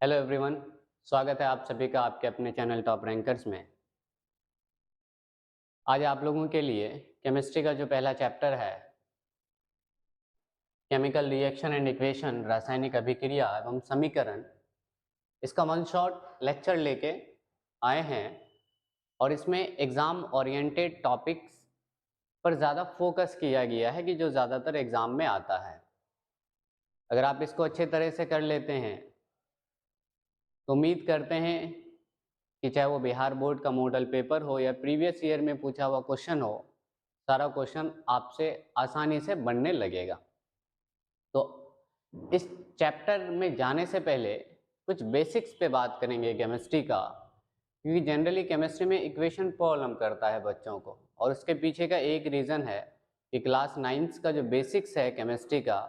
Hello everyone, स्वागत है आप सभी का आपके अपने चैनल टॉप रैंकर्स में। आज आप लोगों के लिए केमिस्ट्री का जो पहला चैप्टर है, केमिकल रिएक्शन एंड इक्वेशन, रासायनिक अभिक्रिया एवं समीकरण, इसका वन शॉट लेक्चर लेके आए हैं और इसमें एग्ज़ाम ओरिएंटेड टॉपिक्स पर ज़्यादा फोकस किया गया है कि जो ज़्यादातर एग्ज़ाम में आता है। अगर आप इसको अच्छे तरह से कर लेते हैं तो उम्मीद करते हैं कि चाहे वो बिहार बोर्ड का मॉडल पेपर हो या प्रीवियस ईयर में पूछा हुआ क्वेश्चन हो, सारा क्वेश्चन आपसे आसानी से बनने लगेगा। तो इस चैप्टर में जाने से पहले कुछ बेसिक्स पे बात करेंगे केमिस्ट्री का, क्योंकि जनरली केमिस्ट्री में इक्वेशन प्रॉब्लम करता है बच्चों को, और उसके पीछे का एक रीज़न है कि क्लास 9 का जो बेसिक्स है केमिस्ट्री का,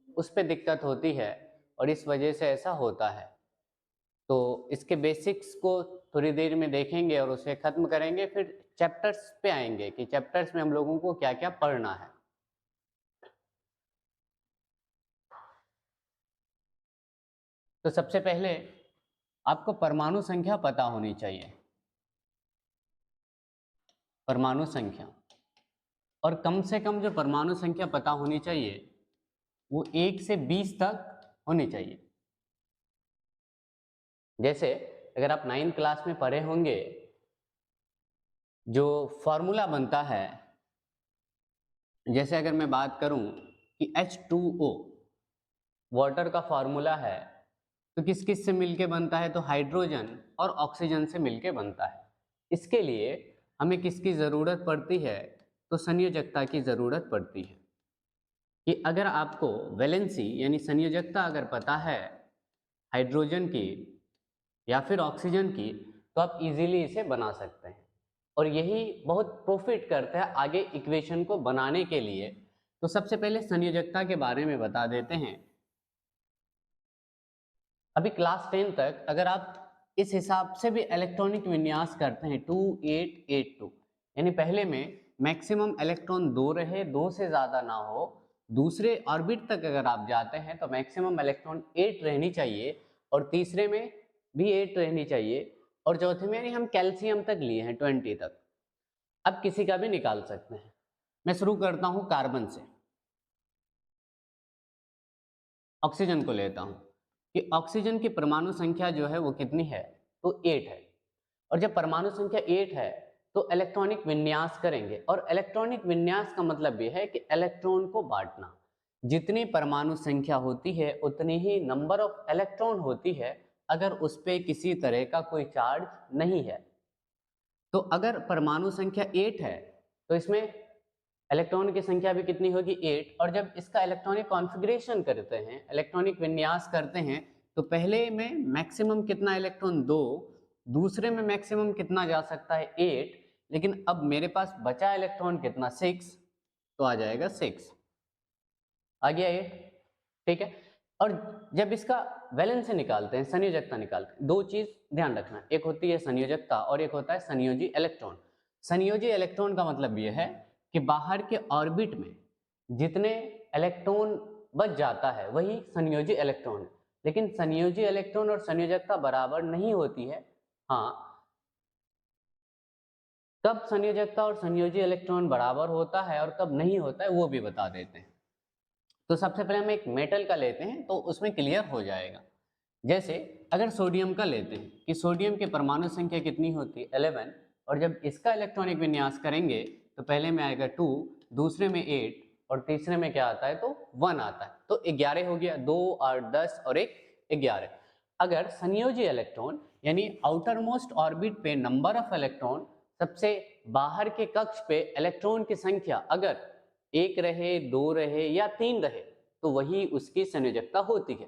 उस पर दिक्कत होती है और इस वजह से ऐसा होता है। तो इसके बेसिक्स को थोड़ी देर में देखेंगे और उसे ख़त्म करेंगे, फिर चैप्टर्स पे आएंगे कि चैप्टर्स में हम लोगों को क्या क्या पढ़ना है। तो सबसे पहले आपको परमाणु संख्या पता होनी चाहिए, परमाणु संख्या, और कम से कम जो परमाणु संख्या पता होनी चाहिए वो 1 से 20 तक होनी चाहिए। जैसे अगर आप 9th क्लास में पढ़े होंगे, जो फॉर्मूला बनता है, जैसे अगर मैं बात करूं कि H2O वाटर का फॉर्मूला है, तो किस किस से मिलके बनता है? तो हाइड्रोजन और ऑक्सीजन से मिलके बनता है। इसके लिए हमें किसकी ज़रूरत पड़ती है? तो संयोजकता की ज़रूरत पड़ती है। कि अगर आपको वैलेंसी यानी संयोजकता अगर पता है हाइड्रोजन की या फिर ऑक्सीजन की, तो आप इजीली इसे बना सकते हैं, और यही बहुत प्रॉफिट करता है आगे इक्वेशन को बनाने के लिए। तो सबसे पहले संयोजकता के बारे में बता देते हैं। अभी क्लास 10 तक अगर आप इस हिसाब से भी इलेक्ट्रॉनिक विन्यास करते हैं 2882, यानी पहले में मैक्सिमम इलेक्ट्रॉन 2 रहे, 2 से ज़्यादा ना हो, दूसरे ऑर्बिट तक अगर आप जाते हैं तो मैक्सिमम इलेक्ट्रॉन 8 रहनी चाहिए, और तीसरे में भी 8 रहनी चाहिए, और चौथे में यानी हम कैल्शियम तक लिए हैं 20 तक। अब किसी का भी निकाल सकते हैं। मैं शुरू करता हूँ कार्बन से, ऑक्सीजन को लेता हूँ कि ऑक्सीजन की परमाणु संख्या जो है वो कितनी है? तो 8 है। और जब परमाणु संख्या 8 है तो इलेक्ट्रॉनिक विन्यास करेंगे, और इलेक्ट्रॉनिक विन्यास का मतलब ये है कि इलेक्ट्रॉन को बांटना। जितनी परमाणु संख्या होती है उतनी ही नंबर ऑफ इलेक्ट्रॉन होती है, अगर उस पर किसी तरह का कोई चार्ज नहीं है। तो अगर परमाणु संख्या 8 है तो इसमें इलेक्ट्रॉन की संख्या भी कितनी होगी? 8। और जब इसका इलेक्ट्रॉनिक कॉन्फ़िगरेशन करते हैं, इलेक्ट्रॉनिक विन्यास करते हैं, तो पहले में मैक्सिमम कितना इलेक्ट्रॉन? 2। दूसरे में मैक्सिमम कितना जा सकता है? 8। लेकिन अब मेरे पास बचा इलेक्ट्रॉन कितना? 6। तो आ जाएगा 6, आ गया 8। ठीक है। और जब इसका वैलेंस निकालते हैं, संयोजकता निकालते हैं, दो चीज ध्यान रखना, एक होती है संयोजकता और एक होता है संयोजी इलेक्ट्रॉन। संयोजी इलेक्ट्रॉन का मतलब यह है कि बाहर के ऑर्बिट में जितने इलेक्ट्रॉन बच जाता है वही संयोजी इलेक्ट्रॉन है। लेकिन संयोजी इलेक्ट्रॉन और संयोजकता बराबर नहीं होती है। हाँ, कब संयोजकता और संयोजी इलेक्ट्रॉन बराबर होता है और कब नहीं होता है वो भी बता देते हैं। तो सबसे पहले हम एक मेटल का लेते हैं तो उसमें क्लियर हो जाएगा। जैसे अगर सोडियम का लेते हैं कि सोडियम की परमाणु संख्या कितनी होती है? 11। और जब इसका इलेक्ट्रॉनिक विन्यास करेंगे तो पहले में आएगा 2, दूसरे में 8, और तीसरे में क्या आता है? तो 1 आता है। तो 11 हो गया, 2 और 10 और 1 11। अगर संयोजी इलेक्ट्रॉन यानी आउटर मोस्ट ऑर्बिट पे नंबर ऑफ इलेक्ट्रॉन, सबसे बाहर के कक्ष पे इलेक्ट्रॉन की संख्या अगर 1 रहे, 2 रहे या 3 रहे, तो वही उसकी संयोजकता होती है।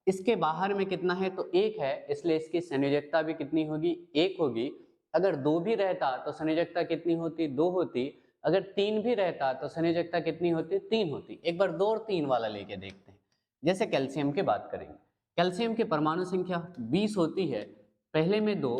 इसके बाहर में कितना है? तो 1 है, इसलिए इसकी संयोजकता भी कितनी होगी? 1 होगी। अगर 2 भी रहता तो संयोजकता कितनी होती? 2 होती। अगर 3 भी रहता तो संयोजकता कितनी होती? 3 होती। एक बार 2 और 3 वाला लेके देखते हैं। जैसे कैल्शियम की बात करेंगे, कैल्शियम की परमाणु संख्या 20 होती है। पहले में 2,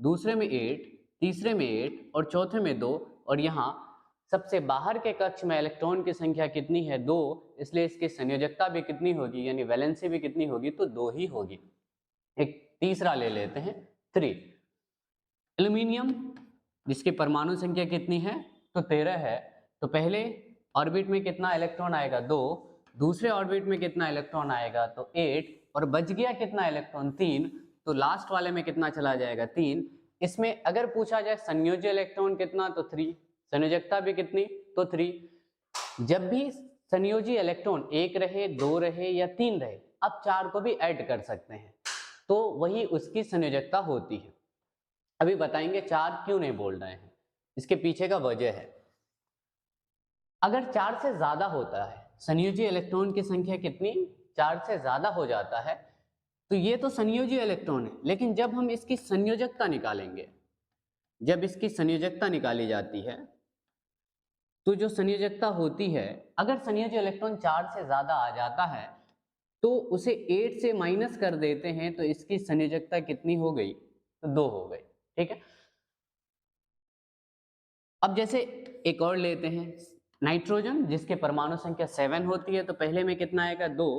दूसरे में 8, तीसरे में 8 और चौथे में 2, और यहाँ सबसे बाहर के कक्ष में इलेक्ट्रॉन की संख्या कितनी है? 2, इसलिए इसकी संयोजकता भी कितनी होगी यानी वैलेंसी भी कितनी होगी? तो 2 ही होगी। एक तीसरा ले लेते हैं 3। एल्यूमिनियम जिसकी परमाणु संख्या कितनी है तो 13 है, तो पहले ऑर्बिट में कितना इलेक्ट्रॉन आएगा 2, दूसरे ऑर्बिट में कितना इलेक्ट्रॉन आएगा तो 8, और बच गया कितना इलेक्ट्रॉन 3, तो लास्ट वाले में कितना चला जाएगा 3। इसमें अगर पूछा जाए संयोजी इलेक्ट्रॉन कितना तो 3, संयोजकता भी कितनी तो 3। जब भी संयोजी इलेक्ट्रॉन 1 रहे, 2 रहे या 3 रहे, आप 4 को भी ऐड कर सकते हैं, तो वही उसकी संयोजकता होती है। अभी बताएंगे 4 क्यों नहीं बोल रहे हैं, इसके पीछे का वजह है। अगर 4 से ज्यादा होता है, संयोजी इलेक्ट्रॉन की संख्या कितनी 4 से ज्यादा हो जाता है, तो ये तो संयोजी इलेक्ट्रॉन है, लेकिन जब हम इसकी संयोजकता निकालेंगे, जब इसकी संयोजकता निकाली जाती है, तो जो संयोजकता होती है, अगर संयोजी इलेक्ट्रॉन 4 से ज्यादा आ जाता है तो उसे 8 से माइनस कर देते हैं, तो इसकी संयोजकता कितनी हो गई तो 2 हो गई। ठीक है, अब जैसे एक और लेते हैं नाइट्रोजन जिसके परमाणु संख्या 7 होती है, तो पहले में कितना आएगा 2,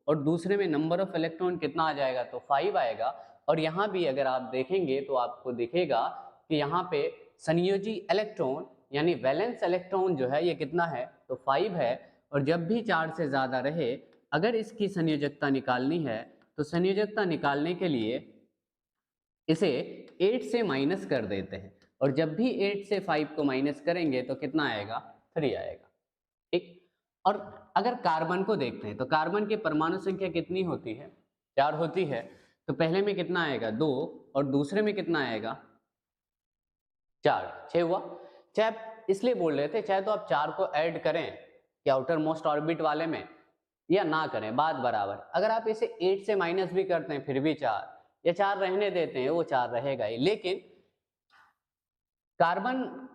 और दूसरे में नंबर ऑफ इलेक्ट्रॉन कितना आ जाएगा तो 5 आएगा। और यहाँ भी अगर आप देखेंगे तो आपको दिखेगा कि यहाँ पे संयोजी इलेक्ट्रॉन यानी वैलेंस इलेक्ट्रॉन जो है ये कितना है तो 5 है, और जब भी 4 से ज़्यादा रहे, अगर इसकी संयोजकता निकालनी है तो संयोजकता निकालने के लिए इसे 8 से माइनस कर देते हैं, और जब भी 8 से 5 को माइनस करेंगे तो कितना आएगा 3 आएगा। ठीक, और अगर कार्बन को देखते हैं तो कार्बन की परमाणु संख्या कितनी होती है 4 होती है, तो पहले में कितना आएगा 2, और दूसरे में कितना आएगा 4, 6 हुआ। चाहे इसलिए बोल रहे थे चाहे तो आप 4 को ऐड करें कि आउटर मोस्ट ऑर्बिट वाले में, या ना करें, बात बराबर। अगर आप इसे 8 से माइनस भी करते हैं फिर भी 4, या 4 रहने देते हैं वो 4 रहेगा ही। लेकिन कार्बन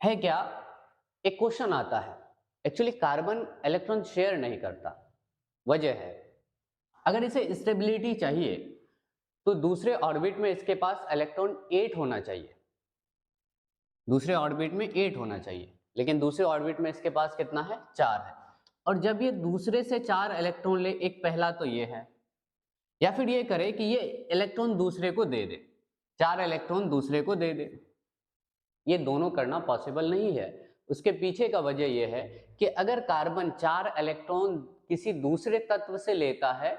है क्या, एक क्वेश्चन आता है। एक्चुअली कार्बन इलेक्ट्रॉन शेयर नहीं करता, वजह है अगर इसे स्टेबिलिटी चाहिए तो दूसरे ऑर्बिट में इसके पास इलेक्ट्रॉन 8 होना चाहिए, दूसरे ऑर्बिट में 8 होना चाहिए, लेकिन दूसरे ऑर्बिट में इसके पास कितना है 4 है। और जब ये दूसरे से 4 इलेक्ट्रॉन ले, एक पहला तो ये है, या फिर ये करे कि ये इलेक्ट्रॉन दूसरे को दे दे, 4 इलेक्ट्रॉन दूसरे को दे दे, ये दोनों करना पॉसिबल नहीं है। उसके पीछे का वजह यह है कि अगर कार्बन 4 इलेक्ट्रॉन किसी दूसरे तत्व से लेता है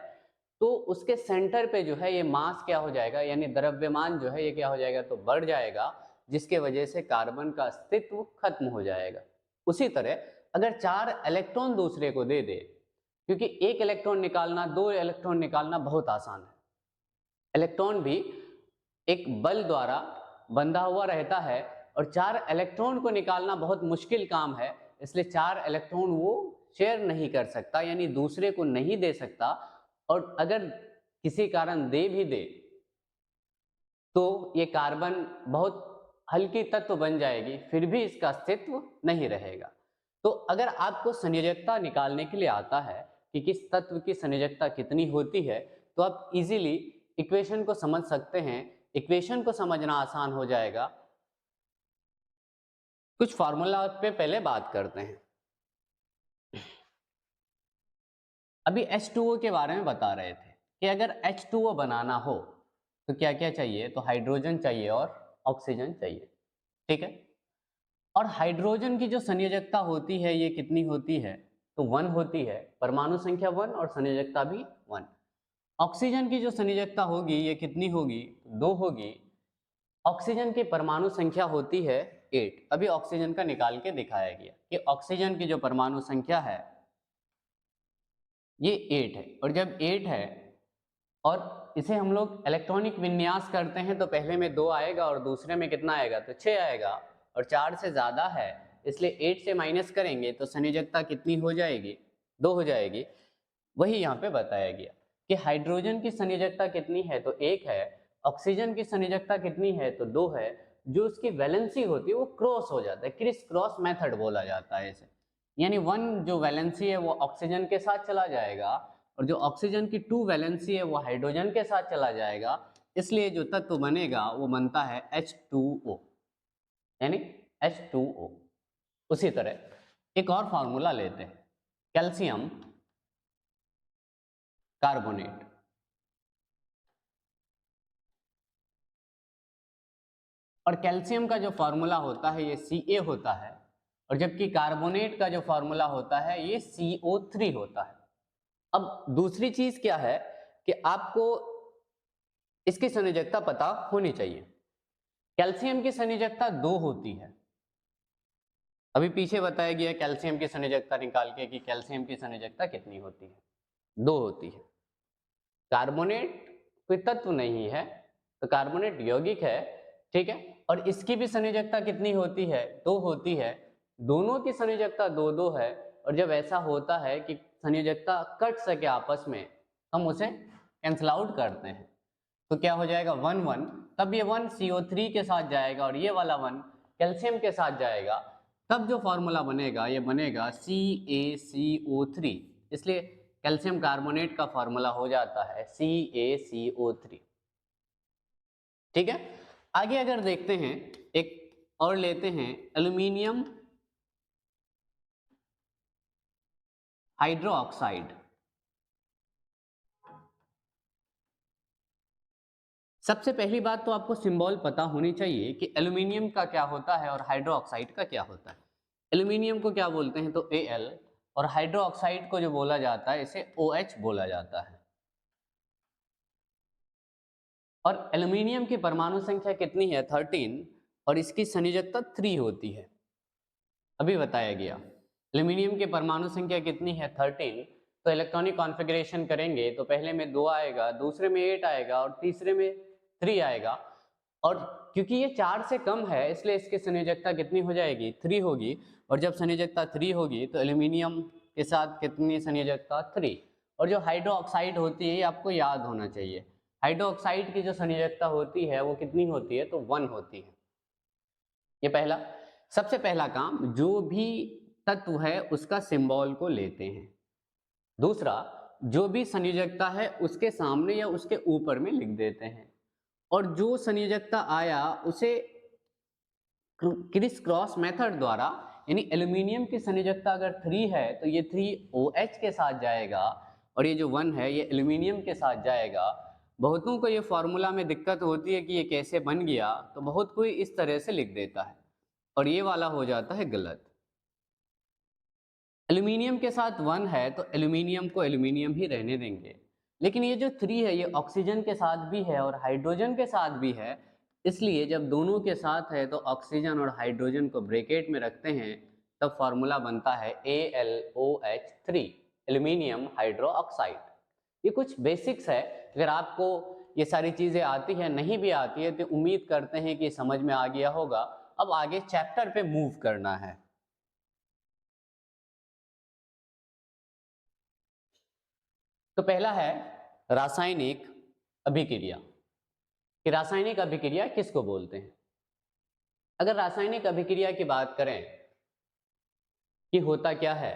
तो उसके सेंटर पे जो है ये मास क्या हो जाएगा, यानी द्रव्यमान जो है ये क्या हो जाएगा तो बढ़ जाएगा, जिसके वजह से कार्बन का अस्तित्व खत्म हो जाएगा। उसी तरह अगर 4 इलेक्ट्रॉन दूसरे को दे दे, क्योंकि एक इलेक्ट्रॉन निकालना 2 इलेक्ट्रॉन निकालना बहुत आसान है, इलेक्ट्रॉन भी एक बल द्वारा बंधा हुआ रहता है, और 4 इलेक्ट्रॉन को निकालना बहुत मुश्किल काम है, इसलिए 4 इलेक्ट्रॉन वो शेयर नहीं कर सकता, यानी दूसरे को नहीं दे सकता। और अगर किसी कारण दे भी दे तो ये कार्बन बहुत हल्की तत्व बन जाएगी, फिर भी इसका अस्तित्व नहीं रहेगा। तो अगर आपको संयोजकता निकालने के लिए आता है कि किस तत्व की संयोजकता कितनी होती है, तो आप इजीली इक्वेशन को समझ सकते हैं। इक्वेशन को समझना आसान हो जाएगा। कुछ फार्मूला पे पहले बात करते हैं। अभी H2O के बारे में बता रहे थे कि अगर H2O बनाना हो तो क्या क्या चाहिए, तो हाइड्रोजन चाहिए और ऑक्सीजन चाहिए। ठीक है, और हाइड्रोजन की जो संयोजकता होती है ये कितनी होती है तो 1 होती है, परमाणु संख्या 1 और संयोजकता भी 1। ऑक्सीजन की जो संयोजकता होगी ये कितनी होगी 2 होगी। ऑक्सीजन की परमाणु संख्या होती है 8। अभी ऑक्सीजन का निकाल के दिखाया गया कि ऑक्सीजन की जो परमाणु संख्या है ये 8 है, और जब 8 है और इसे हम लोग इलेक्ट्रॉनिक विन्यास करते हैं तो पहले में 2 आएगा और दूसरे में कितना आएगा तो 6 आएगा, और 4 से ज़्यादा है इसलिए 8 से माइनस करेंगे तो संयोजकता कितनी हो जाएगी 2 हो जाएगी। वही यहाँ पे बताया गया कि हाइड्रोजन की संयोजकता कितनी है तो 1 है, ऑक्सीजन की संयोजकता कितनी है तो 2 है। जो उसकी वैलेंसी होती है वो क्रॉस हो जाता है, क्रिस क्रॉस मेथड बोला जाता है इसे, यानी 1 जो वैलेंसी है वो ऑक्सीजन के साथ चला जाएगा, और जो ऑक्सीजन की 2 वैलेंसी है वो हाइड्रोजन के साथ चला जाएगा, इसलिए जो तत्व बनेगा वो बनता है H2O, यानी H2O। उसी तरह एक और फार्मूला लेते हैं, कैल्शियम कार्बोनेट। और कैल्शियम का जो फॉर्मूला होता है ये Ca होता है, और जबकि कार्बोनेट का जो फॉर्मूला होता है ये CO3 होता है। अब दूसरी चीज क्या है कि आपको इसकी संयोजकता पता होनी चाहिए। कैल्शियम की संयोजकता 2 होती है, अभी पीछे बताया गया कैल्शियम की संयोजकता निकाल के कि कैल्शियम की संयोजकता कितनी होती है, 2 होती है। कार्बोनेट कोई तत्व नहीं है तो कार्बोनेट यौगिक है, ठीक है, और इसकी भी संयोजकता कितनी होती है, 2 होती है। दोनों की संयोजकता 2-2 है, और जब ऐसा होता है कि संयोजकता कट सके आपस में, हम उसे कैंसल आउट करते हैं, तो क्या हो जाएगा 1-1, तब ये 1 CO3 के साथ जाएगा और ये वाला 1 कैल्शियम के साथ जाएगा, तब जो फॉर्मूला बनेगा ये बनेगा CaCO3, इसलिए कैल्शियम कार्बोनेट का फॉर्मूला हो जाता है CaCO3। ठीक है, आगे अगर देखते हैं एक और लेते हैं एल्यूमिनियम हाइड्रोक्साइड। सबसे पहली बात तो आपको सिंबल पता होनी चाहिए कि एल्यूमिनियम का क्या होता है और हाइड्रोक्साइड का क्या होता है। एल्यूमिनियम को क्या बोलते हैं तो Al, और हाइड्रोक्साइड को जो बोला जाता है इसे OH बोला जाता है। और एल्यूमिनियम की परमाणु संख्या कितनी है 13, और इसकी संयोजकता 3 होती है, अभी बताया गया। एल्यूमिनियम की परमाणु संख्या कितनी है 13, तो इलेक्ट्रॉनिक कॉन्फ़िगरेशन करेंगे तो पहले में 2 आएगा, दूसरे में 8 आएगा और तीसरे में 3 आएगा। और क्योंकि ये 4 से कम है इसलिए इसकी संयोजकता कितनी हो जाएगी 3 होगी, और जब संयोजकता 3 होगी तो एल्यूमिनियम के साथ कितनी संयोजकता 3। और जो हाइड्रोक्साइड होती है ये आपको याद होना चाहिए, हाइड्रोक्साइड की जो संयोजकता होती है वो कितनी होती है तो 1 होती है। ये पहला, सबसे पहला काम जो भी तत्व है उसका सिंबल को लेते हैं। दूसरा, जो भी संयोजकता है उसके सामने या उसके ऊपर में लिख देते हैं, और जो संयोजकता आया उसे क्रिस क्रॉस मेथड द्वारा, यानी एल्यूमिनियम की संयोजकता अगर 3 है तो ये 3OH के साथ जाएगा, और ये जो 1 है ये एल्यूमिनियम के साथ जाएगा। बहुतों को ये फॉर्मूला में दिक्कत होती है कि ये कैसे बन गया, तो बहुत कोई इस तरह से लिख देता है और ये वाला हो जाता है गलत। एल्यूमिनियम के साथ 1 है तो एल्यूमिनियम को एल्यूमिनियम ही रहने देंगे, लेकिन ये जो 3 है ये ऑक्सीजन के साथ भी है और हाइड्रोजन के साथ भी है, इसलिए जब दोनों के साथ है तो ऑक्सीजन और हाइड्रोजन को ब्रैकेट में रखते हैं, तब फॉर्मूला बनता है AlOH3, एल्यूमिनियम हाइड्रोक्साइड। ये कुछ बेसिक्स है, अगर आपको ये सारी चीज़ें आती है नहीं भी आती है तो उम्मीद करते हैं कि समझ में आ गया होगा। अब आगे चैप्टर पे मूव करना है। तो पहला है रासायनिक अभिक्रिया, कि रासायनिक अभिक्रिया किसको बोलते हैं। अगर रासायनिक अभिक्रिया की बात करें कि होता क्या है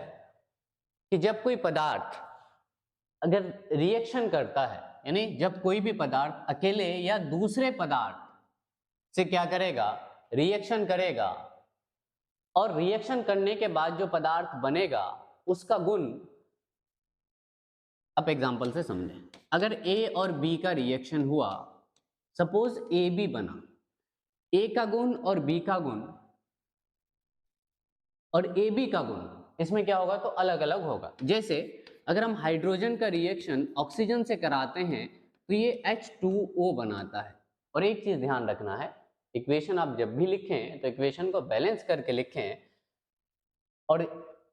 कि जब कोई पदार्थ अगर रिएक्शन करता है, यानी जब कोई भी पदार्थ अकेले या दूसरे पदार्थ से क्या करेगा रिएक्शन करेगा, और रिएक्शन करने के बाद जो पदार्थ बनेगा उसका गुण, अब एग्जांपल से समझें। अगर A और B का रिएक्शन हुआ, सपोज AB बना, A का गुण और B का गुण और AB का गुण, इसमें क्या होगा तो अलग अलग होगा। जैसे अगर हम हाइड्रोजन का रिएक्शन ऑक्सीजन से कराते हैं तो ये H2O बनाता है। और एक चीज ध्यान रखना है, इक्वेशन आप जब भी लिखें तो इक्वेशन को बैलेंस करके लिखें, और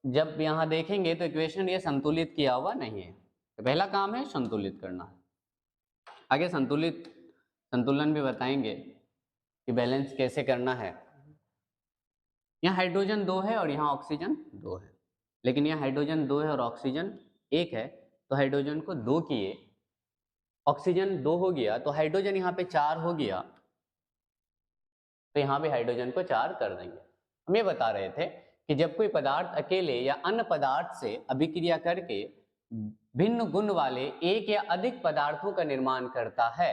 जब यहाँ देखेंगे तो इक्वेशन ये संतुलित किया हुआ नहीं है। तो पहला काम है संतुलित करना, आगे संतुलन भी बताएंगे कि बैलेंस कैसे करना है। यहाँ हाइड्रोजन 2 है और यहाँ ऑक्सीजन 2 है, लेकिन यहाँ हाइड्रोजन 2 है और ऑक्सीजन 1 है, तो हाइड्रोजन को 2 किए, ऑक्सीजन 2 हो गया, तो हाइड्रोजन यहाँ पे 4 हो गया, तो यहाँ भी हाइड्रोजन को 4 कर देंगे। हम ये बता रहे थे कि जब कोई पदार्थ अकेले या अन्य पदार्थ से अभिक्रिया करके भिन्न गुण वाले एक या अधिक पदार्थों का निर्माण करता है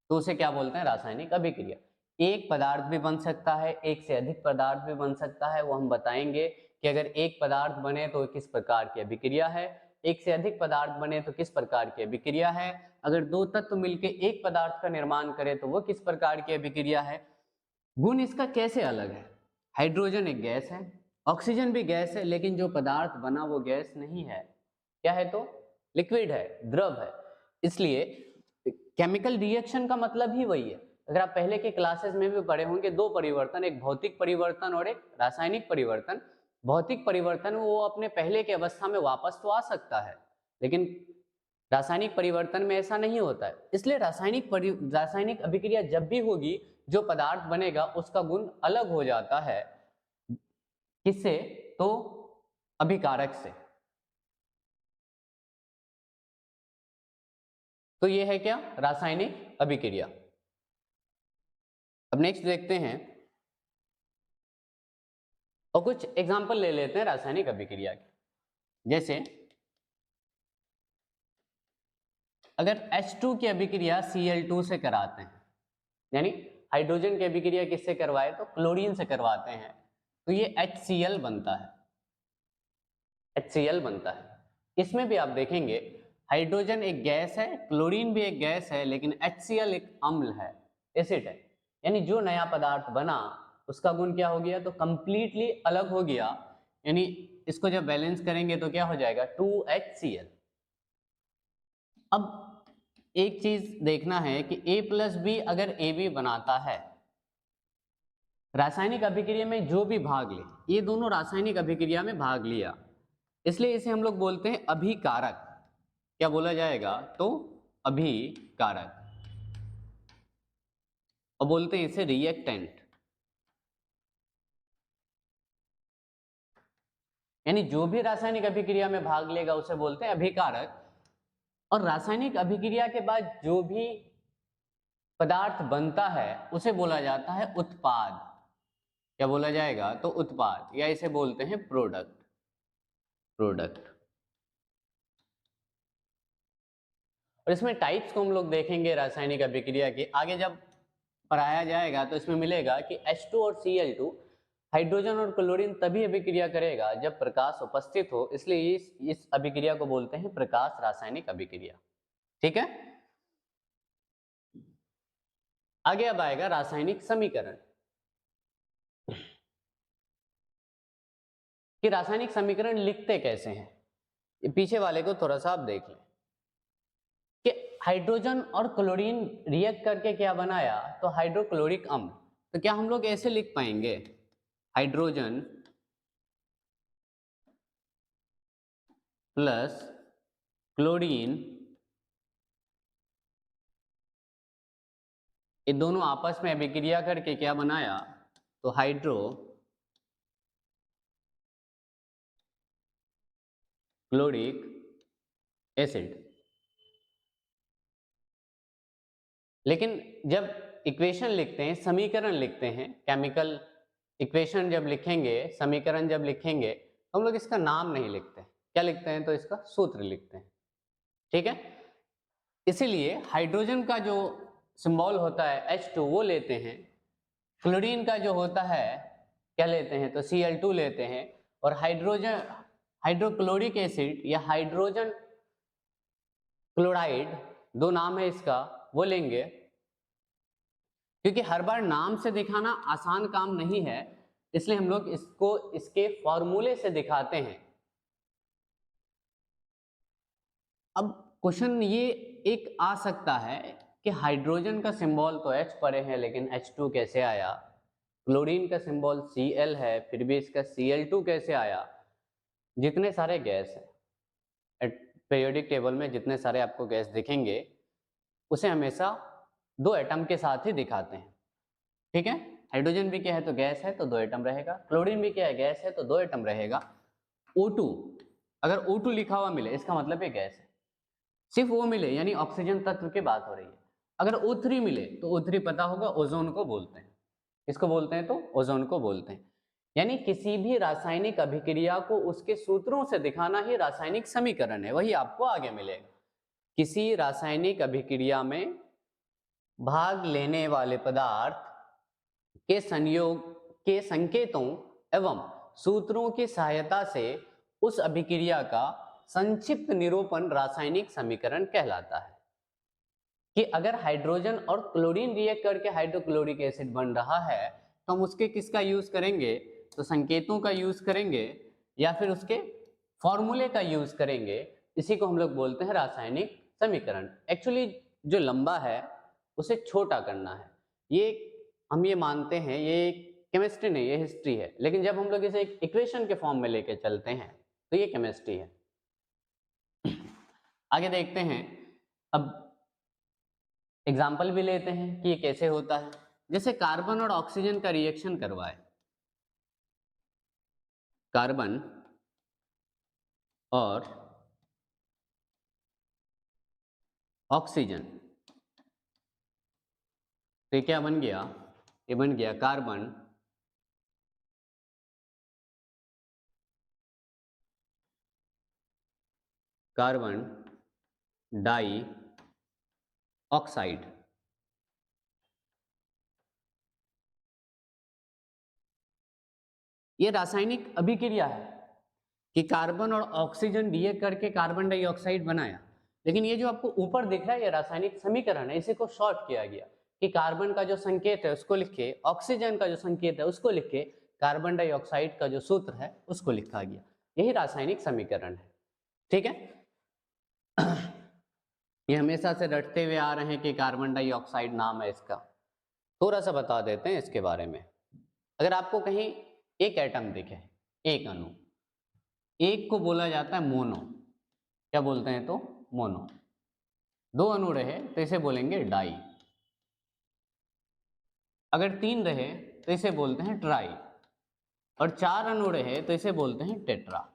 तो उसे क्या बोलते हैं रासायनिक अभिक्रिया। एक पदार्थ भी बन सकता है, एक से अधिक पदार्थ भी बन सकता है, वो हम बताएंगे कि अगर एक पदार्थ बने तो किस प्रकार की अभिक्रिया है, एक से अधिक पदार्थ बने तो किस प्रकार की अभिक्रिया है, अगर दो तत्व मिलकर एक पदार्थ का निर्माण करें तो वो किस प्रकार की अभिक्रिया है। गुण इसका कैसे अलग है? हाइड्रोजन एक गैस है, ऑक्सीजन भी गैस है, लेकिन जो पदार्थ बना वो गैस नहीं है, क्या है? तो लिक्विड है, द्रव है। इसलिए केमिकल रिएक्शन का मतलब ही वही है। अगर आप पहले के क्लासेस में भी पढ़े होंगे, दो परिवर्तन, एक भौतिक परिवर्तन और एक रासायनिक परिवर्तन। भौतिक परिवर्तन वो अपने पहले की अवस्था में वापस तो आ सकता है, लेकिन रासायनिक परिवर्तन में ऐसा नहीं होता है। इसलिए रासायनिक अभिक्रिया जब भी होगी, जो पदार्थ बनेगा उसका गुण अलग हो जाता है। किससे? तो अभिकारक से। तो ये है क्या? रासायनिक अभिक्रिया। अब नेक्स्ट देखते हैं और कुछ एग्जांपल ले लेते हैं रासायनिक अभिक्रिया के। जैसे अगर H2 की अभिक्रिया Cl2 से कराते हैं, यानी हाइड्रोजन की अभिक्रिया किससे करवाए? तो क्लोरीन से करवाते हैं, तो ये HCl बनता है, HCl बनता है। इसमें भी आप देखेंगे हाइड्रोजन एक गैस है, क्लोरीन भी एक गैस है, लेकिन HCl एक अम्ल है, एसिड है। यानी जो नया पदार्थ बना उसका गुण क्या हो गया? तो कंप्लीटली अलग हो गया। यानी इसको जब बैलेंस करेंगे तो क्या हो जाएगा? 2HCl। अब एक चीज देखना है कि A+B अगर AB बनाता है, रासायनिक अभिक्रिया में जो भी भाग ले, ये दोनों रासायनिक अभिक्रिया में भाग लिया, इसलिए इसे हम लोग बोलते हैं अभिकारक। क्या बोला जाएगा? तो अभिकारक। और बोलते हैं इसे रिएक्टेंट। यानी जो भी रासायनिक अभिक्रिया में भाग लेगा उसे बोलते हैं अभिकारक। और रासायनिक अभिक्रिया के बाद जो भी पदार्थ बनता है उसे बोला जाता है उत्पाद। क्या बोला जाएगा? तो उत्पाद, या इसे बोलते हैं प्रोडक्ट। प्रोडक्ट। और इसमें टाइप्स को हम लोग देखेंगे रासायनिक अभिक्रिया की, आगे जब पढ़ाया जाएगा तो इसमें मिलेगा कि H2 और Cl2 हाइड्रोजन और क्लोरीन तभी अभिक्रिया करेगा जब प्रकाश उपस्थित हो, इसलिए इस अभिक्रिया को बोलते हैं प्रकाश रासायनिक अभिक्रिया। ठीक है। आगे अब आएगा रासायनिक समीकरण। कि रासायनिक समीकरण लिखते कैसे हैं, ये पीछे वाले को थोड़ा सा आप देख लें कि हाइड्रोजन और क्लोरीन रिएक्ट करके क्या बनाया? तो हाइड्रोक्लोरिक अम्ल। तो क्या हम लोग ऐसे लिख पाएंगे? हाइड्रोजन प्लस क्लोरीन, ये दोनों आपस में अभिक्रिया करके क्या बनाया? तो हाइड्रो क्लोरिक एसिड। लेकिन जब इक्वेशन लिखते हैं, समीकरण लिखते हैं, केमिकल इक्वेशन जब लिखेंगे, समीकरण जब लिखेंगे, तो हम लोग इसका नाम नहीं लिखते। क्या लिखते हैं? तो इसका सूत्र लिखते हैं। ठीक है। इसीलिए हाइड्रोजन का जो सिंबल होता है H2 वो लेते हैं, क्लोरीन का जो होता है क्या लेते हैं? तो Cl2 लेते हैं, और हाइड्रोजन हाइड्रोक्लोरिक एसिड या हाइड्रोजन क्लोराइड, दो नाम है इसका, वो लेंगे। क्योंकि हर बार नाम से दिखाना आसान काम नहीं है, इसलिए हम लोग इसको इसके फॉर्मूले से दिखाते हैं। अब क्वेश्चन ये एक आ सकता है कि हाइड्रोजन का सिंबल तो H पड़े है, लेकिन H2 कैसे आया? क्लोरीन का सिंबल Cl है, फिर भी इसका Cl2 कैसे आया? जितने सारे गैस हैं पीरियोडिक टेबल में, जितने सारे आपको गैस दिखेंगे, उसे हमेशा दो एटम के साथ ही दिखाते हैं। ठीक है। हाइड्रोजन भी क्या है? तो गैस है, तो दो एटम रहेगा। क्लोरीन भी क्या है? गैस है, तो दो एटम रहेगा। O2, अगर O2 लिखा हुआ मिले इसका मतलब ये गैस है। सिर्फ वो मिले यानी ऑक्सीजन तत्व की बात हो रही है। अगर O3 मिले तो O3 पता होगा, ओजोन को बोलते हैं। किसको बोलते हैं? तो ओजोन को बोलते हैं। यानी किसी भी रासायनिक अभिक्रिया को उसके सूत्रों से दिखाना ही रासायनिक समीकरण है, वही आपको आगे मिलेगा। किसी रासायनिक अभिक्रिया में भाग लेने वाले पदार्थ के संयोग के संकेतों एवं सूत्रों की सहायता से उस अभिक्रिया का संक्षिप्त निरूपण रासायनिक समीकरण कहलाता है। कि अगर हाइड्रोजन और क्लोरीन रिएक्ट करके हाइड्रोक्लोरिक एसिड बन रहा है, तो हम उसके किसका यूज करेंगे, तो संकेतों का यूज करेंगे या फिर उसके फॉर्मूले का यूज करेंगे। इसी को हम लोग बोलते हैं रासायनिक समीकरण। एक्चुअली जो लंबा है उसे छोटा करना है, ये हम ये मानते हैं, ये केमिस्ट्री नहीं, ये हिस्ट्री है, लेकिन जब हम लोग इसे एक इक्वेशन के फॉर्म में लेके चलते हैं तो ये केमिस्ट्री है। आगे देखते हैं, अब एग्जाम्पल भी लेते हैं कि ये कैसे होता है। जैसे कार्बन और ऑक्सीजन का रिएक्शन करवाए, कार्बन और ऑक्सीजन, तो ये क्या बन गया, ये बन गया कार्बन कार्बन डाई ऑक्साइड। ये रासायनिक अभिक्रिया है कि कार्बन और ऑक्सीजन रिएक्ट करके कार्बन डाइऑक्साइड बनाया। लेकिन ये जो आपको ऊपर दिख रहा है ये रासायनिक समीकरण है, इसी को शॉर्ट किया गया कि कार्बन का जो संकेत है उसको लिख के, ऑक्सीजन का जो संकेत है उसको लिख के, कार्बन डाइऑक्साइड का जो सूत्र है उसको लिखा गया। यही रासायनिक समीकरण है। ठीक है, ये हमेशा से रटते हुए आ रहे हैं कि कार्बन डाइऑक्साइड नाम है इसका। थोड़ा सा बता देते हैं इसके बारे में। अगर आपको कहीं एक एटम दिखे, एक अणु, एक को बोला जाता है मोनो, क्या बोलते हैं, तो मोनो। दो अणु रहे तो इसे बोलेंगे डाई, अगर तीन रहे तो इसे बोलते हैं ट्राई, और चार अणु रहे तो इसे बोलते हैं टेट्रा।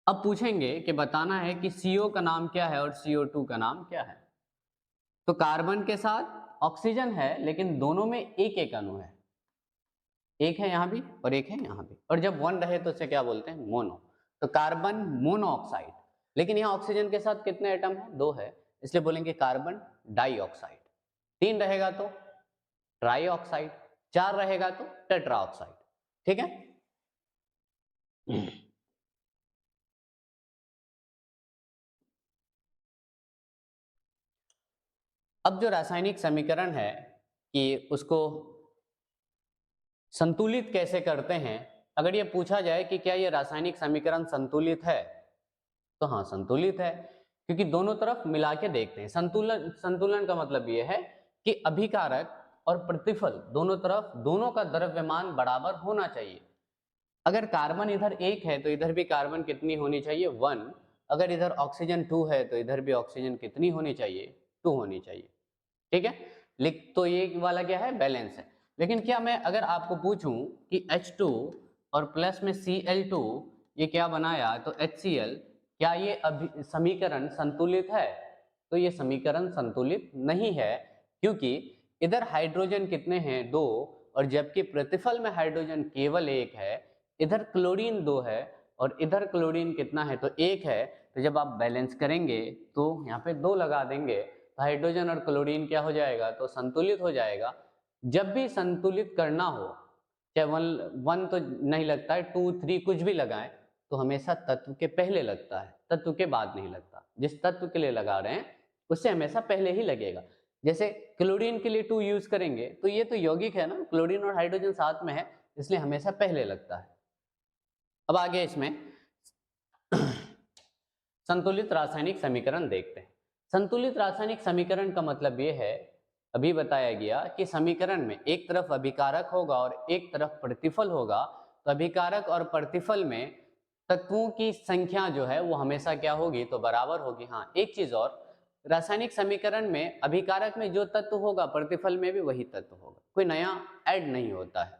अब पूछेंगे कि बताना है कि CO का नाम क्या है और CO2 का नाम क्या है। तो कार्बन के साथ ऑक्सीजन है लेकिन दोनों में एक एक अणु है, एक है यहाँ भी और एक है यहाँ भी, और जब वन रहे तो उसे क्या बोलते हैं, मोनो। तो कार्बन मोनोऑक्साइड, लेकिन यहाँ ऑक्सीजन के साथ कितने एटम है, दो है, इसलिए बोलेंगे कार्बन डाइऑक्साइड। तीन रहेगा तो ट्राई ऑक्साइड, चार रहेगा तो टेट्रा ऑक्साइड। ठीक है, अब जो रासायनिक समीकरण है कि उसको संतुलित कैसे करते हैं। अगर ये पूछा जाए कि क्या ये रासायनिक समीकरण संतुलित है, तो हाँ संतुलित है, क्योंकि दोनों तरफ मिला के देखते हैं। संतुलन, संतुलन का मतलब ये है कि अभिकारक और प्रतिफल दोनों तरफ, दोनों का द्रव्यमान बराबर होना चाहिए। अगर कार्बन इधर एक है तो इधर भी कार्बन कितनी होनी चाहिए, 1। अगर इधर ऑक्सीजन 2 है तो इधर भी ऑक्सीजन कितनी होनी चाहिए, 2 होनी चाहिए। ठीक है, लिख तो ये वाला क्या है, बैलेंस है। लेकिन क्या मैं अगर आपको पूछूं कि H2 और प्लस में Cl2 ये क्या बनाया, तो HCl, क्या ये समीकरण संतुलित है, तो ये समीकरण संतुलित नहीं है, क्योंकि इधर हाइड्रोजन कितने हैं, 2, और जबकि प्रतिफल में हाइड्रोजन केवल 1 है। इधर क्लोरीन 2 है और इधर क्लोरीन कितना है, तो 1 है। तो जब आप बैलेंस करेंगे तो यहाँ पे 2 लगा देंगे, हाइड्रोजन और क्लोरीन क्या हो जाएगा, तो संतुलित हो जाएगा। जब भी संतुलित करना हो, चाहे वन तो नहीं लगता है, 2, 3 कुछ भी लगाएं, तो हमेशा तत्व के पहले लगता है, तत्व के बाद नहीं लगता। जिस तत्व के लिए लगा रहे हैं उससे हमेशा पहले ही लगेगा। जैसे क्लोरीन के लिए 2 यूज करेंगे तो ये तो यौगिक है ना, क्लोरीन और हाइड्रोजन साथ में है, इसलिए हमेशा पहले लगता है। अब आगे इसमें संतुलित रासायनिक समीकरण देखते हैं। संतुलित रासायनिक समीकरण का मतलब ये है, अभी बताया गया कि समीकरण में एक तरफ अभिकारक होगा और एक तरफ प्रतिफल होगा, तो अभिकारक और प्रतिफल में तत्वों की संख्या जो है वो हमेशा क्या होगी, तो बराबर होगी। हाँ, एक चीज और, रासायनिक समीकरण में अभिकारक में जो तत्व होगा प्रतिफल में भी वही तत्व होगा, कोई नया ऐड नहीं होता है।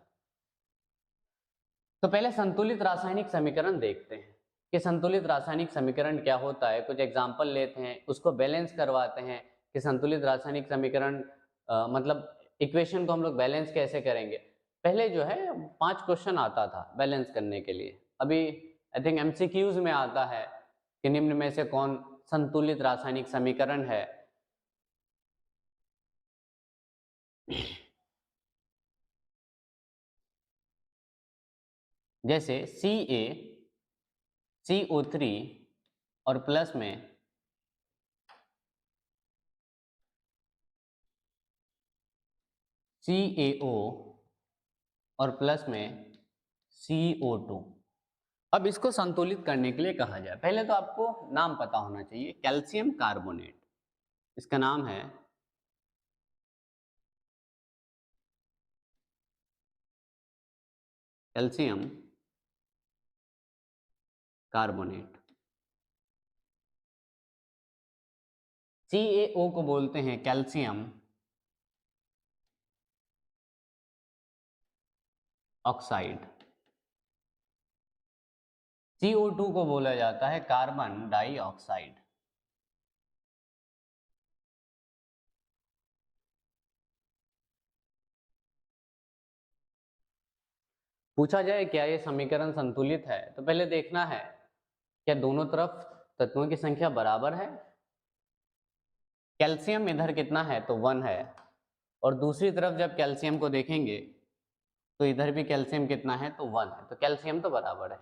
तो पहले संतुलित रासायनिक समीकरण देखते हैं कि संतुलित रासायनिक समीकरण क्या होता है। कुछ एग्जाम्पल लेते हैं, उसको बैलेंस करवाते हैं कि संतुलित रासायनिक समीकरण मतलब इक्वेशन को हम लोग बैलेंस कैसे करेंगे। पहले जो है 5 क्वेश्चन आता था बैलेंस करने के लिए, अभी आई थिंक MCQs में आता है कि निम्न में से कौन संतुलित रासायनिक समीकरण है। जैसे CaCO3 और प्लस में CaO और प्लस में CO2। अब इसको संतुलित करने के लिए कहा जाए, पहले तो आपको नाम पता होना चाहिए, कैल्शियम कार्बोनेट। इसका नाम है कैल्शियम कार्बोनेट। CaO को बोलते हैं कैल्शियम ऑक्साइड। CO2 को बोला जाता है कार्बन डाइऑक्साइड। पूछा जाए क्या ये समीकरण संतुलित है, तो पहले देखना है क्या दोनों तरफ तत्वों की संख्या बराबर है। कैल्शियम इधर कितना है तो 1 है, और दूसरी तरफ जब कैल्शियम को देखेंगे तो इधर भी कैल्शियम कितना है तो 1 है, तो कैल्शियम तो बराबर है।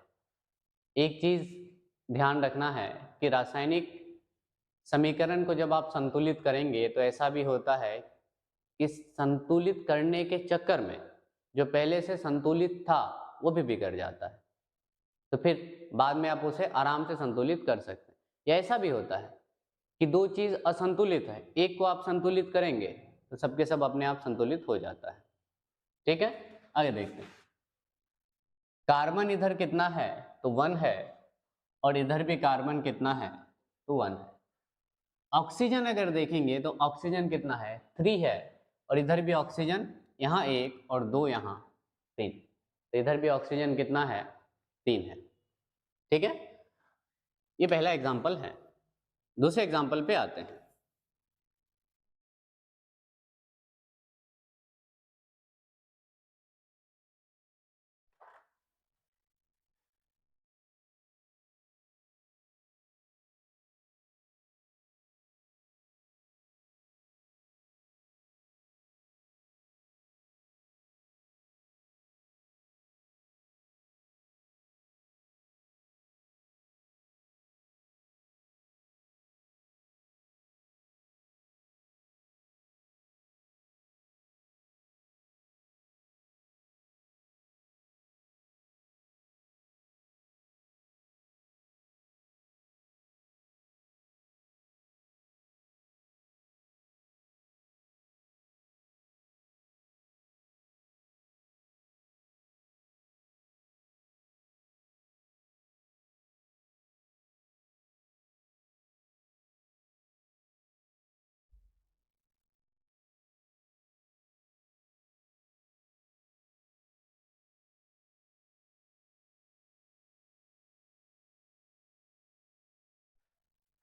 एक चीज ध्यान रखना है कि रासायनिक समीकरण को जब आप संतुलित करेंगे तो ऐसा भी होता है कि संतुलित करने के चक्कर में जो पहले से संतुलित था वो भी बिगड़ जाता है, तो फिर बाद में आप उसे आराम से संतुलित कर सकते हैं। या ऐसा भी होता है कि दो चीज असंतुलित है, एक को आप संतुलित करेंगे तो सबके सब अपने आप संतुलित हो जाता है। ठीक है, आगे देखते हैं। कार्बन इधर कितना है तो 1 है, और इधर भी कार्बन कितना है तो 1 है। ऑक्सीजन अगर देखेंगे तो ऑक्सीजन कितना है 3 है, और इधर भी ऑक्सीजन यहाँ 1 और 2 यहाँ 3, तो इधर भी ऑक्सीजन कितना है 3 है। ठीक है, ये पहला एग्जाम्पल है। दूसरे एग्जाम्पल पे आते हैं।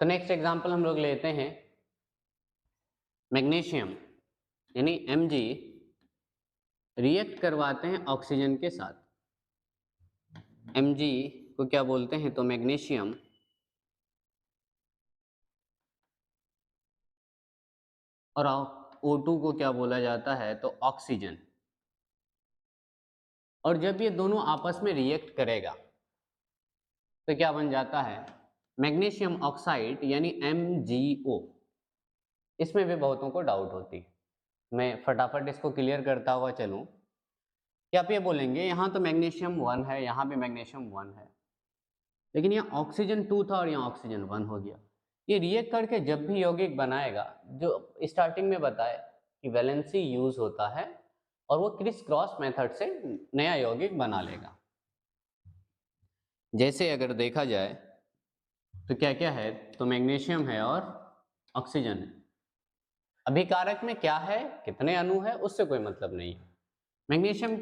तो नेक्स्ट एग्जाम्पल हम लोग लेते हैं मैग्नीशियम यानी Mg रिएक्ट करवाते हैं ऑक्सीजन के साथ। Mg को क्या बोलते हैं तो मैग्नीशियम और O2 को क्या बोला जाता है तो ऑक्सीजन। और जब ये दोनों आपस में रिएक्ट करेगा तो क्या बन जाता है मैग्नीशियम ऑक्साइड यानी MgO। इसमें भी बहुतों को डाउट होती है, मैं फटाफट इसको क्लियर करता हुआ चलूं कि आप ये बोलेंगे यहाँ तो मैग्नीशियम 1 है, यहाँ भी मैग्नीशियम 1 है, लेकिन यहाँ ऑक्सीजन 2 था और यहाँ ऑक्सीजन 1 हो गया। ये रिएक्ट करके जब भी यौगिक बनाएगा, जो स्टार्टिंग में बताए कि वैलेंसी यूज होता है और वो क्रिस क्रॉस मेथड से नया यौगिक बना लेगा। जैसे अगर देखा जाए तो क्या क्या है तो मैग्नीशियम है और ऑक्सीजन है। अभिकारक में क्या है कितने अणु है उससे कोई मतलब नहीं है। मैग्नीशियम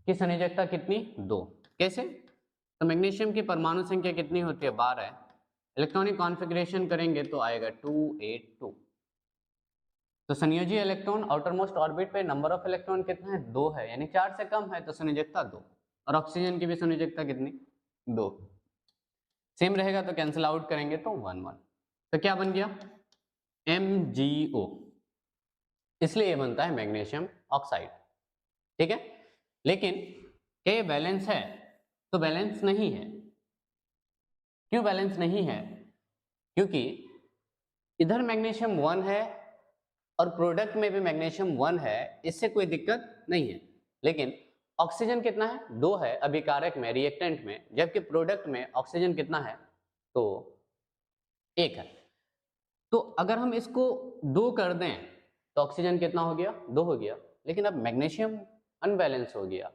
की संयोजकता कितनी 2। कैसे तो मैग्नीशियम की परमाणु संख्या कितनी होती है 12। इलेक्ट्रॉनिक कॉन्फ़िगरेशन करेंगे तो आएगा 282। तो संयोजी इलेक्ट्रॉन आउटर मोस्ट ऑर्बिट पे नंबर ऑफ इलेक्ट्रॉन कितना है 2 है, यानी 4 से कम है तो संयोजकता 2। और ऑक्सीजन की भी संयोजकता कितनी 2। सेम रहेगा तो कैंसिल आउट करेंगे तो 1 1। तो क्या बन गया MgO, इसलिए ये बनता है मैग्नीशियम ऑक्साइड। ठीक है, लेकिन क्या ये बैलेंस है तो बैलेंस नहीं है। क्यों बैलेंस नहीं है, क्योंकि इधर मैग्नीशियम 1 है और प्रोडक्ट में भी मैग्नीशियम 1 है, इससे कोई दिक्कत नहीं है। लेकिन ऑक्सीजन कितना है? 2 है अभिकारक में, रिएक्टेंट में, जबकि प्रोडक्ट में ऑक्सीजन कितना है? तो 1 है। तो अगर हम इसको 2 कर दें तो ऑक्सीजन कितना हो गया? 2 हो गया। लेकिन अब मैग्नीशियम अनबैलेंस हो गया,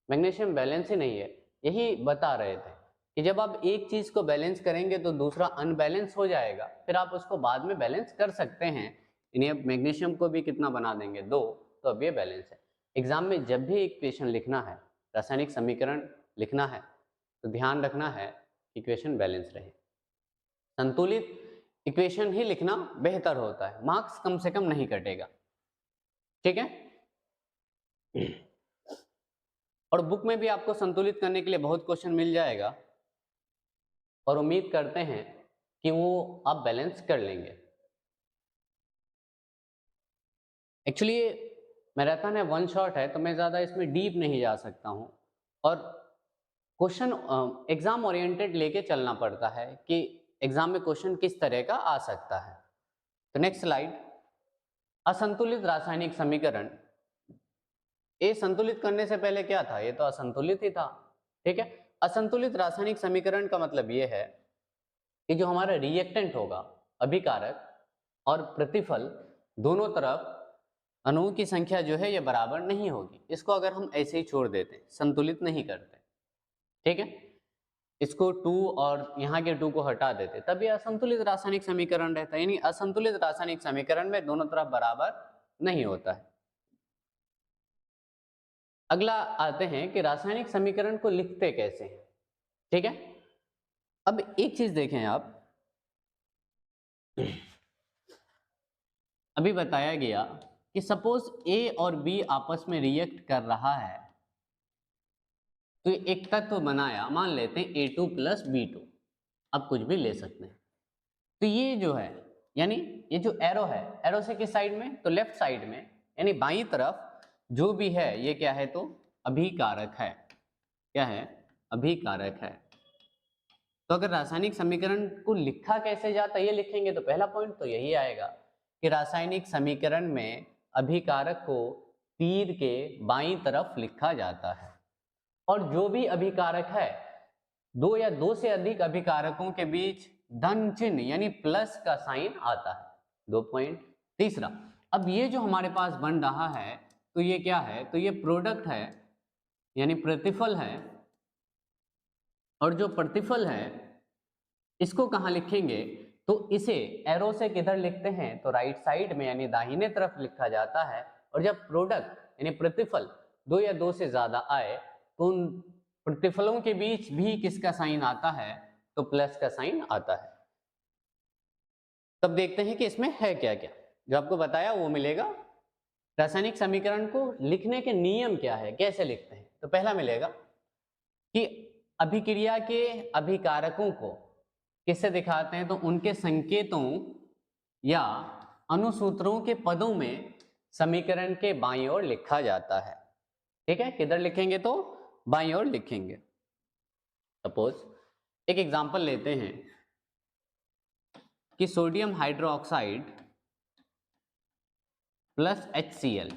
मैग्नीशियम बैलेंस ही नहीं है। यही बता रहे थे कि जब आप एक चीज को बैलेंस करेंगे तो दूसरा अनबैलेंस हो जाएगा, फिर आप उसको बाद में बैलेंस कर सकते हैं। यानी अब मैग्नीशियम को भी कितना बना देंगे? 2, तो अब ये बैलेंस है। एग्जाम में जब भी इक्वेशन लिखना है, रासायनिक समीकरण लिखना है, तो ध्यान रखना है इक्वेशन बैलेंस रहे। संतुलित इक्वेशन ही लिखना बेहतर होता है, मार्क्स कम से कम नहीं कटेगा। ठीक है। और बुक में भी आपको संतुलित करने के लिए बहुत क्वेश्चन मिल जाएगा और उम्मीद करते हैं कि वो आप बैलेंस कर लेंगे। एक्चुअली मैराथन है, 1 शॉट है, तो मैं ज़्यादा इसमें डीप नहीं जा सकता हूँ और क्वेश्चन एग्जाम ओरिएंटेड लेके चलना पड़ता है कि एग्जाम में क्वेश्चन किस तरह का आ सकता है। तो नेक्स्ट स्लाइड, असंतुलित रासायनिक समीकरण। ये संतुलित करने से पहले क्या था? ये तो असंतुलित ही था। ठीक है। असंतुलित रासायनिक समीकरण का मतलब ये है कि जो हमारा रिएक्टेंट होगा, अभिकारक और प्रतिफल, दोनों तरफ अणुओं की संख्या जो है ये बराबर नहीं होगी। इसको अगर हम ऐसे ही छोड़ देते, संतुलित नहीं करते, ठीक है, इसको 2 और यहाँ के 2 को हटा देते, तब ये असंतुलित रासायनिक समीकरण रहता है। यानी असंतुलित रासायनिक समीकरण में दोनों तरफ बराबर नहीं होता है। अगला आते हैं कि रासायनिक समीकरण को लिखते कैसे हैं। ठीक है। अब एक चीज देखें आप, अभी बताया गया कि सपोज ए और बी आपस में रिएक्ट कर रहा है, तो एक तत्व बनाया, मान लेते हैं A2 प्लस B2, अब कुछ भी ले सकते हैं। तो ये जो है, यानी ये जो एरो है, एरो से किस साइड में? तो लेफ्ट साइड में, यानी बाईं तरफ जो भी है ये क्या है? तो अभिकारक है। क्या है? अभिकारक है। तो अगर रासायनिक समीकरण को लिखा कैसे जाता है ये लिखेंगे तो पहला पॉइंट तो यही आएगा कि रासायनिक समीकरण में अभिकारक को तीर के बाईं तरफ लिखा जाता है और जो भी अभिकारक है, 2 या 2 से अधिक अभिकारकों के बीच धन चिन्ह यानी प्लस का साइन आता है। 2 पॉइंट। तीसरा, अब ये जो हमारे पास बन रहा है तो ये क्या है? तो ये प्रोडक्ट है यानी प्रतिफल है, और जो प्रतिफल है इसको कहाँ लिखेंगे? तो इसे एरो से किधर लिखते हैं? तो राइट साइड में यानी दाहिने तरफ लिखा जाता है। और जब प्रोडक्ट यानी प्रतिफल 2 या 2 से ज्यादा आए तो उन प्रतिफलों के बीच भी किसका साइन आता है? तो प्लस का साइन आता है। तब देखते हैं कि इसमें है क्या क्या। जो आपको बताया वो मिलेगा। रासायनिक समीकरण को लिखने के नियम क्या है, कैसे लिखते हैं? तो पहला मिलेगा कि अभिक्रिया के अभिकारकों को किससे दिखाते हैं? तो उनके संकेतों या अनुसूत्रों के पदों में समीकरण के बाईं ओर लिखा जाता है। ठीक है। किधर लिखेंगे? तो बाईं ओर लिखेंगे। सपोज एक एग्जांपल लेते हैं कि सोडियम हाइड्रोक्साइड प्लस HCl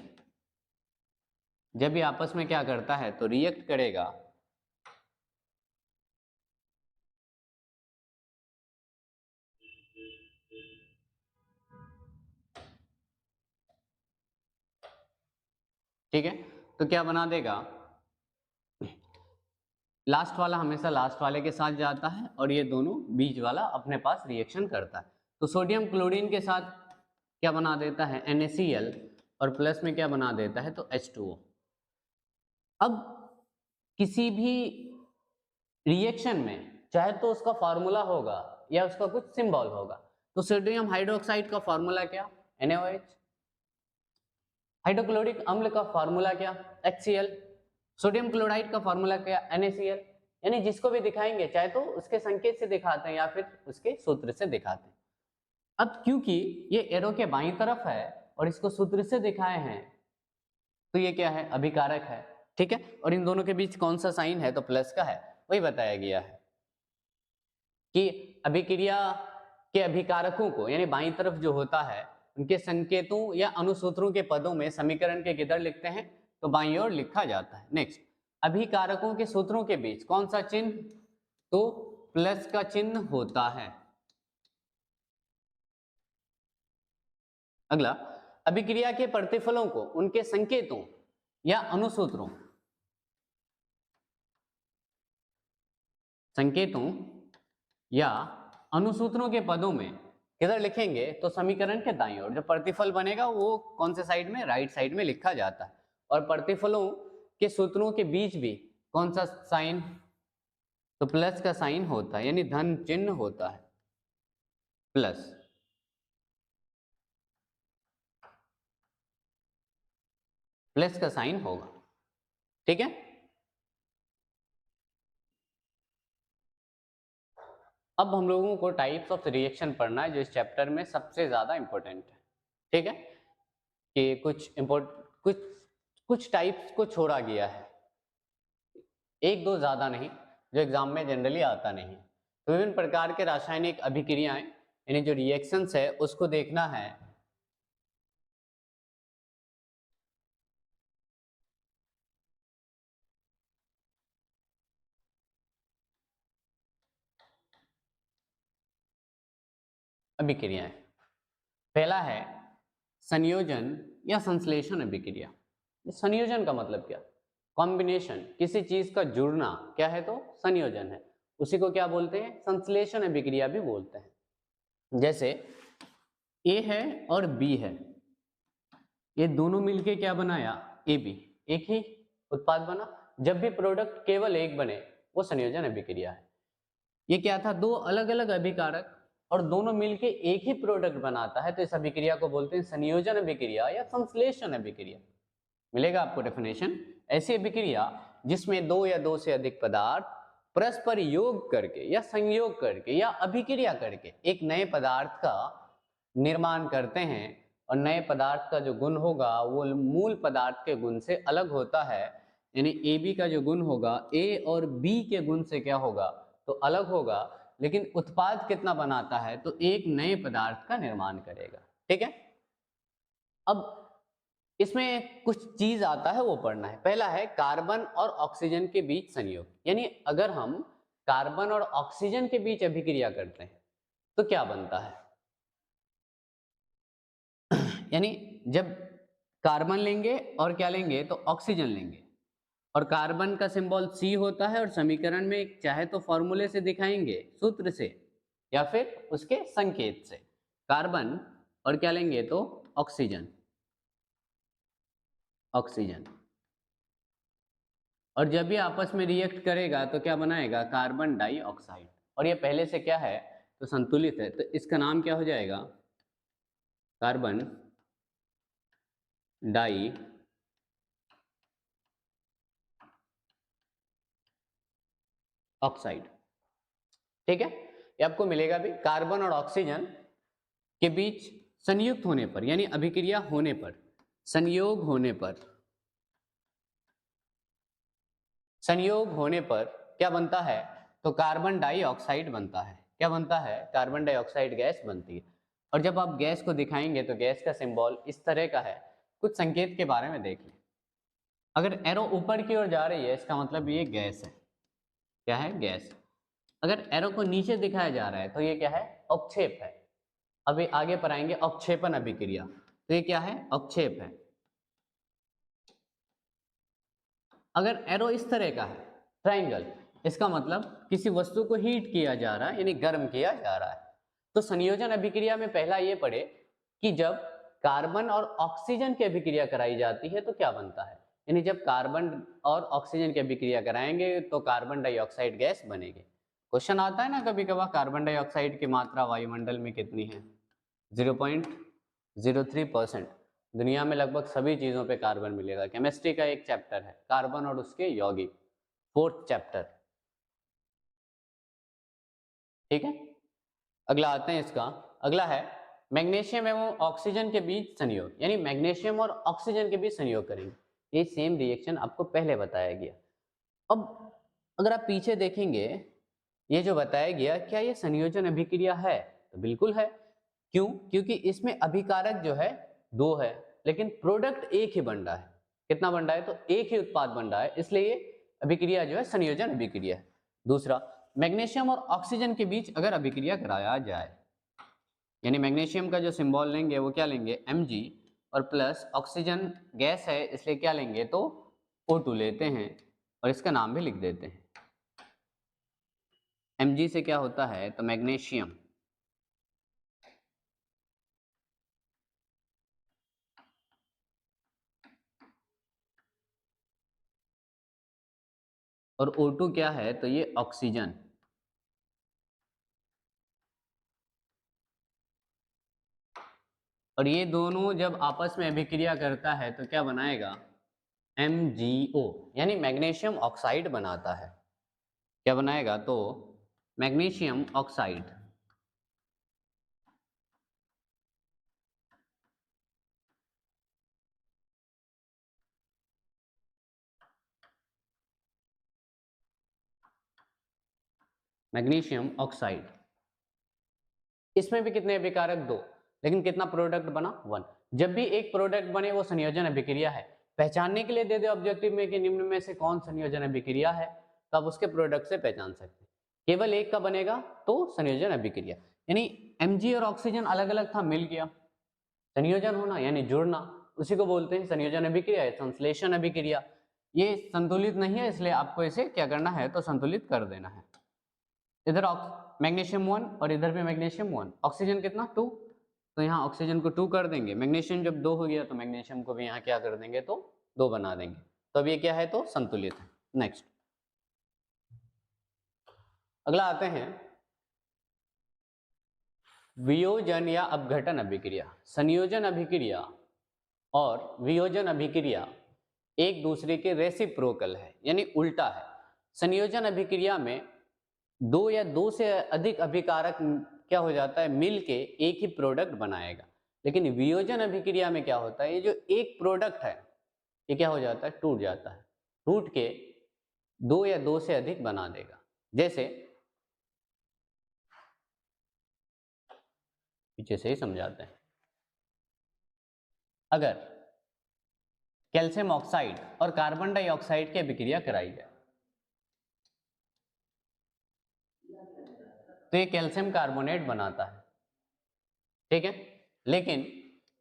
जब ये आपस में क्या करता है? तो रिएक्ट करेगा, ठीक है, तो क्या बना देगा? लास्ट वाला हमेशा लास्ट वाले के साथ जाता है और ये दोनों बीच वाला अपने पास रिएक्शन करता है। तो सोडियम क्लोरीन के साथ क्या बना देता है? NaCl, और प्लस में क्या बना देता है? तो H2O। अब किसी भी रिएक्शन में चाहे तो उसका फॉर्मूला होगा या उसका कुछ सिंबल होगा। तो सोडियम हाइड्रोक्साइड का फॉर्मूला क्या? NaOH। हाइड्रोक्लोरिक अम्ल का फॉर्मूला क्या? HCl। सोडियम क्लोराइड का फॉर्मूला क्या? NaCl। यानी जिसको भी दिखाएंगे चाहे तो उसके संकेत से दिखाते हैं या फिर उसके सूत्र से दिखाते हैं। अब क्योंकि ये एरो के बाईं तरफ है और इसको सूत्र से दिखाए हैं तो ये क्या है? अभिकारक है। ठीक है। और इन दोनों के बीच कौन सा साइन है? तो प्लस का है। वही बताया गया है कि अभिक्रिया के अभिकारकों को यानी बाईं तरफ जो होता है उनके संकेतों या अनुसूत्रों के पदों में समीकरण के किधर लिखते हैं, तो बाईं ओर लिखा जाता है। नेक्स्ट, अभिकारकों के सूत्रों के बीच कौन सा चिन्ह, तो प्लस का चिन्ह होता है। अगला, अभिक्रिया के प्रतिफलों को उनके संकेतों या अनुसूत्रों या अनुसूत्रों के पदों में किधर लिखेंगे, तो समीकरण के दाईं ओर। जो प्रतिफल बनेगा वो कौन से साइड में, राइट साइड में लिखा जाता है। और प्रतिफलों के सूत्रों के बीच भी कौन सा साइन, तो प्लस का साइन होता है, यानी धन चिन्ह होता है, प्लस। प्लस का साइन होगा, ठीक है। अब हम लोगों को टाइप्स ऑफ रिएक्शन पढ़ना है, जो इस चैप्टर में सबसे ज्यादा इंपॉर्टेंट है, ठीक है। कि कुछ टाइप्स को छोड़ा गया है, एक दो ज्यादा नहीं, जो एग्जाम में जनरली आता नहीं। तो विभिन्न प्रकार के रासायनिक अभिक्रियाएं, यानी जो रिएक्शंस है उसको देखना है। अभिक्रियाएं, पहला है संयोजन या संश्लेषण अभिक्रिया। संयोजन का मतलब क्या, कॉम्बिनेशन, किसी चीज का जुड़ना क्या है, तो संयोजन है। उसी को क्या बोलते हैं, संश्लेषण अभिक्रिया भी बोलते हैं। जैसे ए है और बी है, ये दोनों मिलके क्या बनाया, ए बी, एक ही उत्पाद बना। जब भी प्रोडक्ट केवल एक बने वो संयोजन अभिक्रिया है। ये क्या था, दो अलग अलग अभिकारक और दोनों मिलके एक ही प्रोडक्ट बनाता है, तो इस अभिक्रिया को बोलते हैं संयोजन अभिक्रिया या संश्लेषण अभिक्रिया। मिलेगा आपको डेफिनेशन। ऐसी अभिक्रिया जिसमें दो या दो से अधिक पदार्थ परस्पर योग करके या संयोग करके या अभिक्रिया करके एक नए पदार्थ का निर्माण करते हैं, और नए पदार्थ का जो गुण होगा वो मूल पदार्थ के गुण से अलग होता है। यानी ए बी का जो गुण होगा ए और बी के गुण से क्या होगा, तो अलग होगा, लेकिन उत्पाद कितना बनाता है, तो एक नए पदार्थ का निर्माण करेगा, ठीक है। अब इसमें कुछ चीज आता है वो पढ़ना है। पहला है कार्बन और ऑक्सीजन के बीच संयोग, यानी अगर हम कार्बन और ऑक्सीजन के बीच अभिक्रिया करते हैं तो क्या बनता है। यानी जब कार्बन लेंगे और क्या लेंगे, तो ऑक्सीजन लेंगे, और कार्बन का सिंबल सी होता है, और समीकरण में चाहे तो फॉर्मूले से दिखाएंगे, सूत्र से, या फिर उसके संकेत से। कार्बन और क्या लेंगे, तो ऑक्सीजन, और जब ये आपस में रिएक्ट करेगा तो क्या बनाएगा, कार्बन डाइऑक्साइड। और ये पहले से क्या है, तो संतुलित है, तो इसका नाम क्या हो जाएगा, कार्बन डाई ऑक्साइड, ठीक है। ये आपको मिलेगा भी। कार्बन और ऑक्सीजन के बीच संयुक्त होने पर, यानी अभिक्रिया होने पर, संयोग होने पर क्या बनता है, तो कार्बन डाइऑक्साइड बनता है। क्या बनता है, कार्बन डाइऑक्साइड गैस बनती है। और जब आप गैस को दिखाएंगे तो गैस का सिंबल इस तरह का है। कुछ संकेत के बारे में देख लें। अगर एरो ऊपर की ओर जा रही है इसका मतलब ये गैस है। क्या है, गैस। अगर एरो को नीचे दिखाया जा रहा है तो ये क्या है, अवक्षेप है। अभी आगे पर आएंगे अवक्षेपण अभिक्रिया, तो ये क्या है, अवक्षेप है। अगर एरो इस तरह का है, ट्रायंगल, इसका मतलब किसी वस्तु को हीट किया जा रहा है, यानी गर्म किया जा रहा है। तो संयोजन अभिक्रिया में पहला ये पढ़े कि जब कार्बन और ऑक्सीजन की अभिक्रिया कराई जाती है तो क्या बनता है। यानी जब कार्बन और ऑक्सीजन की अभिक्रिया कराएंगे तो कार्बन डाइऑक्साइड गैस बनेगी। क्वेश्चन आता है ना कभी कभार, कार्बन डाइऑक्साइड की मात्रा वायुमंडल में कितनी है, 0.03%। दुनिया में लगभग सभी चीजों पे कार्बन मिलेगा। केमिस्ट्री का एक चैप्टर है कार्बन और उसके यौगिक, 4th चैप्टर, ठीक है। अगला आते हैं इसका, अगला है मैग्नीशियम एवं ऑक्सीजन के बीच संयोग, यानी मैग्नीशियम और ऑक्सीजन के बीच संयोग करेंगे। ये सेम रिएक्शन आपको पहले बताया गया। अब अगर आप पीछे देखेंगे, ये जो बताया गया, क्या ये संयोजन अभिक्रिया है, तो बिल्कुल है, क्यों? क्योंकि इसमें अभिकारक जो है 2 है, लेकिन प्रोडक्ट एक ही बन रहा है। कितना बन रहा है? तो एक ही उत्पाद बन रहा है, इसलिए ये अभिक्रिया जो है संयोजन अभिक्रिया है। दूसरा, मैग्नीशियम और ऑक्सीजन के बीच अगर अभिक्रिया कराया जाए, यानी मैग्नीशियम का जो सिंबल लेंगे वो क्या लेंगे? Mg, और प्लस ऑक्सीजन गैस है इसलिए क्या लेंगे? तो O2 लेते हैं और इसका नाम भी लिख देते हैं। Mg से क्या होता है? तो मैग्नीशियम, और O2 क्या है? तो ये ऑक्सीजन। और ये दोनों जब आपस में अभिक्रिया करता है तो क्या बनाएगा? MgO, यानी मैग्नीशियम ऑक्साइड बनाता है। क्या बनाएगा? तो मैग्नीशियम ऑक्साइड। मैग्नीशियम ऑक्साइड, इसमें भी कितने अभिकारक? 2, लेकिन कितना प्रोडक्ट बना? 1। जब भी एक प्रोडक्ट बने वो संयोजन अभिक्रिया है। पहचानने के लिए दे दे ऑब्जेक्टिव में कि निम्न में से कौन संयोजन अभिक्रिया है, तो आप उसके प्रोडक्ट से पहचान सकते हैं। केवल एक का बनेगा तो संयोजन अभिक्रिया, यानी Mg और ऑक्सीजन अलग अलग था, मिल गया। संयोजन होना यानी जुड़ना, उसी को बोलते हैं संयोजन अभिक्रिया या संश्लेषण अभिक्रिया। ये संतुलित नहीं है, इसलिए आपको इसे क्या करना है? तो संतुलित कर देना है। इधर मैग्नीशियम 1 और इधर भी मैग्नीशियम 1, ऑक्सीजन कितना? 2, तो यहाँ ऑक्सीजन को 2 कर देंगे। मैग्नीशियम जब 2 हो गया तो मैग्नीशियम को भी यहाँ क्या कर देंगे? तो 2 बना देंगे। तो अब ये क्या है? तो संतुलित है। नेक्स्ट, अगला आते हैं वियोजन या अपघटन अभिक्रिया। संयोजन अभिक्रिया और वियोजन अभिक्रिया एक दूसरे के रेसिप्रोकल है, यानी उल्टा है। संयोजन अभिक्रिया में 2 या 2 से अधिक अभिकारक क्या हो जाता है? मिलके एक ही प्रोडक्ट बनाएगा। लेकिन वियोजन अभिक्रिया में क्या होता है? ये जो एक प्रोडक्ट है ये क्या हो जाता है? टूट जाता है। टूट के 2 या 2 से अधिक बना देगा। जैसे पीछे से ही समझाते हैं। अगर कैल्शियम ऑक्साइड और कार्बन डाइऑक्साइड की अभिक्रिया कराई जाए तो ये कैल्शियम कार्बोनेट बनाता है, ठीक है। लेकिन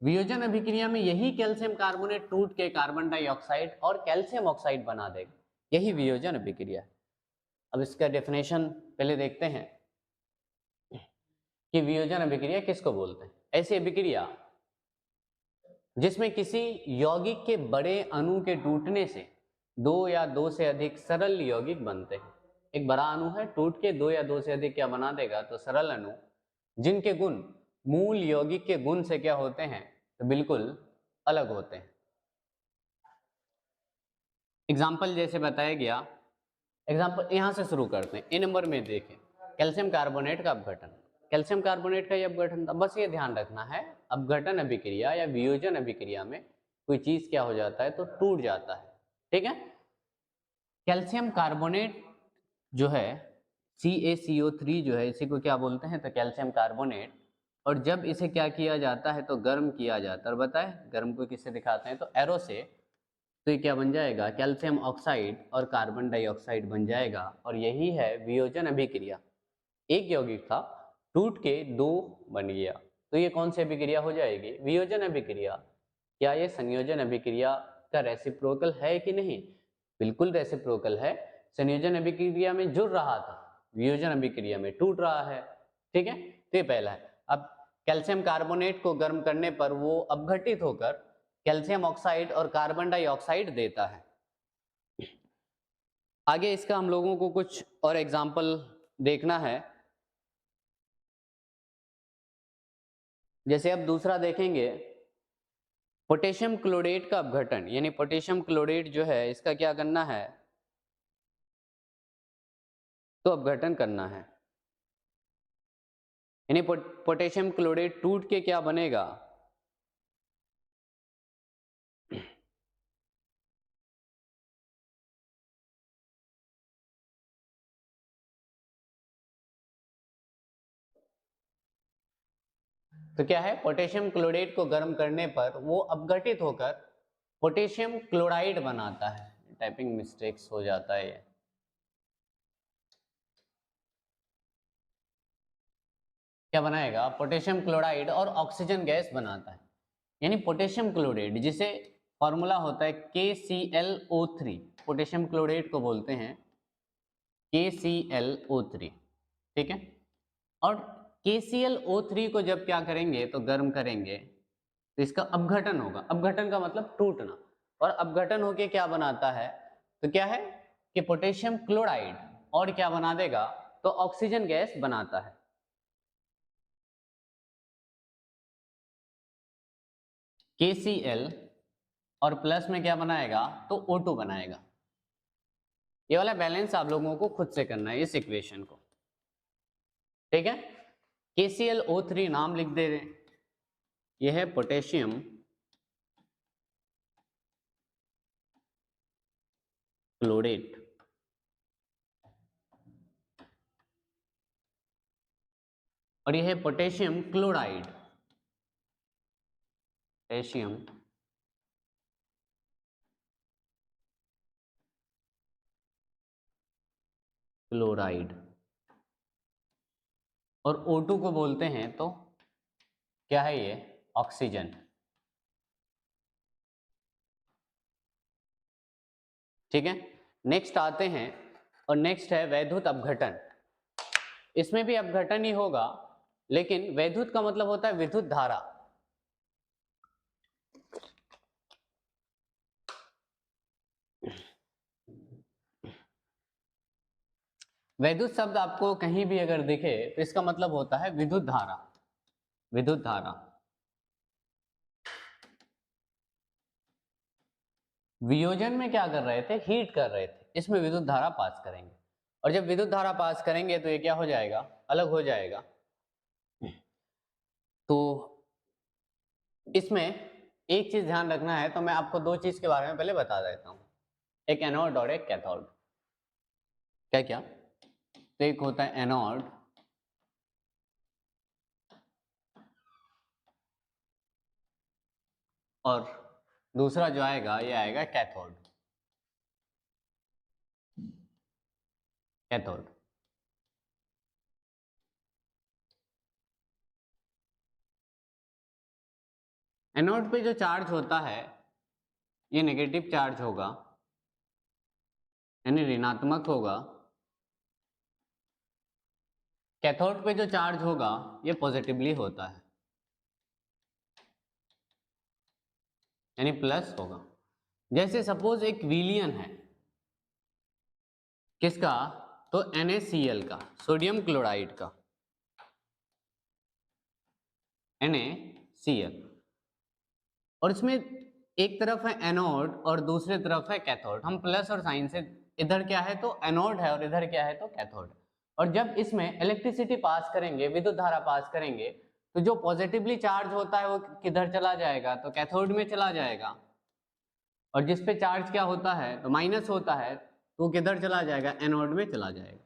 वियोजन अभिक्रिया में यही कैल्शियम कार्बोनेट टूट के कार्बन डाइऑक्साइड और कैल्शियम ऑक्साइड बना देगा। यही वियोजन अभिक्रिया है। अब इसका डेफिनेशन पहले देखते हैं कि वियोजन अभिक्रिया किसको बोलते हैं। ऐसी अभिक्रिया जिसमें किसी यौगिक के बड़े अणु के टूटने से 2 या 2 से अधिक सरल यौगिक बनते हैं। एक बड़ा अणु है, टूट के 2 या 2 से अधिक क्या बना देगा? तो सरल अणु, जिनके गुण मूल यौगिक के गुण से क्या होते हैं? तो बिल्कुल अलग होते हैं। एग्जाम्पल जैसे बताया गया, एग्जाम्पल यहाँ से शुरू करते हैं। ए नंबर में देखें, कैल्शियम कार्बोनेट का अपघटन। कैल्शियम कार्बोनेट का ये अपघटन, बस ये ध्यान रखना है, अपघटन अभिक्रिया या वियोजन अभिक्रिया में कोई चीज क्या हो जाता है? तो टूट जाता है, ठीक है। कैल्शियम कार्बोनेट जो है CaCO3 जो है, इसी को क्या बोलते हैं? तो कैल्शियम कार्बोनेट। और जब इसे क्या किया जाता है? तो गर्म किया जाता है। और बताए गर्म को किससे दिखाते हैं? तो एरो से। तो ये क्या बन जाएगा? कैल्शियम ऑक्साइड और कार्बन डाइऑक्साइड बन जाएगा। और यही है वियोजन अभिक्रिया। एक यौगिक था, टूट के 2 बन गया, तो ये कौन सी अभिक्रिया हो जाएगी? वियोजन अभिक्रिया। क्या ये संयोजन अभिक्रिया का रेसिप्रोकल है कि नहीं? बिल्कुल रेसिप्रोकल है। संयोजन अभिक्रिया में जुड़ रहा था, वियोजन अभिक्रिया में टूट रहा है, ठीक है। तो ये पहला है। अब कैल्शियम कार्बोनेट को गर्म करने पर वो अपघटित होकर कैल्शियम ऑक्साइड और कार्बन डाइऑक्साइड देता है। आगे इसका हम लोगों को कुछ और एग्जाम्पल देखना है। जैसे अब दूसरा देखेंगे, पोटेशियम क्लोरेट का अपघटन, यानी पोटेशियम क्लोरेट जो है इसका क्या करना है? तो अपघटन करना है, यानी पोटेशियम क्लोरेट टूट के क्या बनेगा? तो क्या है, पोटेशियम क्लोराइड को गर्म करने पर वो अपघटित होकर पोटेशियम क्लोराइड बनाता है। टाइपिंग मिस्टेक्स हो जाता है ये। क्या बनाएगा, पोटेशियम क्लोराइड और ऑक्सीजन गैस बनाता है। यानी पोटेशियम क्लोराइड, जिसे फॉर्मूला होता है KClO3, पोटेशियम क्लोराइड को बोलते हैं KClO3, ठीक है। और KClO3 को जब क्या करेंगे तो गर्म करेंगे तो इसका अपघटन होगा। अपघटन का मतलब टूटना, और अपघटन होके क्या बनाता है, तो क्या है कि पोटेशियम क्लोराइड, और क्या बना देगा, तो ऑक्सीजन गैस बनाता है। KCl और प्लस में क्या बनाएगा, तो O2 बनाएगा। ये वाला बैलेंस आप लोगों को खुद से करना है इस इक्वेशन को, ठीक है। KClO3 नाम लिख दे रहे हैं, यह है पोटेशियम क्लोरेट, और यह है पोटेशियम क्लोराइड, पोटेशियम क्लोराइड, और O2 को बोलते हैं तो क्या है ये, ऑक्सीजन, ठीक है। नेक्स्ट आते हैं, और नेक्स्ट है वैद्युत अपघटन। इसमें भी अपघटन ही होगा, लेकिन वैद्युत का मतलब होता है विद्युत धारा। वैद्युत शब्द आपको कहीं भी अगर दिखे तो इसका मतलब होता है विद्युत धारा, विद्युत धारा। वियोजन में क्या कर रहे थे, हीट कर रहे थे, इसमें विद्युत धारा पास करेंगे, और जब विद्युत धारा पास करेंगे तो ये क्या हो जाएगा, अलग हो जाएगा। तो इसमें एक चीज ध्यान रखना है, तो मैं आपको दो चीज के बारे में पहले बता देता हूं, एक एनोड और एक कैथोड। क्या क्या, तो एक होता है एनोड और दूसरा जो आएगा ये आएगा कैथोड, कैथोड। एनोड पे जो चार्ज होता है ये नेगेटिव चार्ज होगा, यानी ऋणात्मक होगा। कैथोड पे जो चार्ज होगा ये पॉजिटिवली होता है, यानी प्लस होगा। जैसे सपोज एक विलियन है, किसका, तो NaCl का, सोडियम क्लोराइड का, NaCl, और इसमें एक तरफ है एनोड और दूसरी तरफ है कैथोड। हम प्लस और साइन से, इधर क्या है तो एनोड है और इधर क्या है तो कैथोड है। और जब इसमें इलेक्ट्रिसिटी पास करेंगे, विद्युत धारा पास करेंगे, तो जो पॉजिटिवली चार्ज होता है वो किधर चला जाएगा, तो कैथोड में चला जाएगा। और जिस पे चार्ज क्या होता है तो माइनस होता है, तो किधर चला जाएगा, एनोड में चला जाएगा।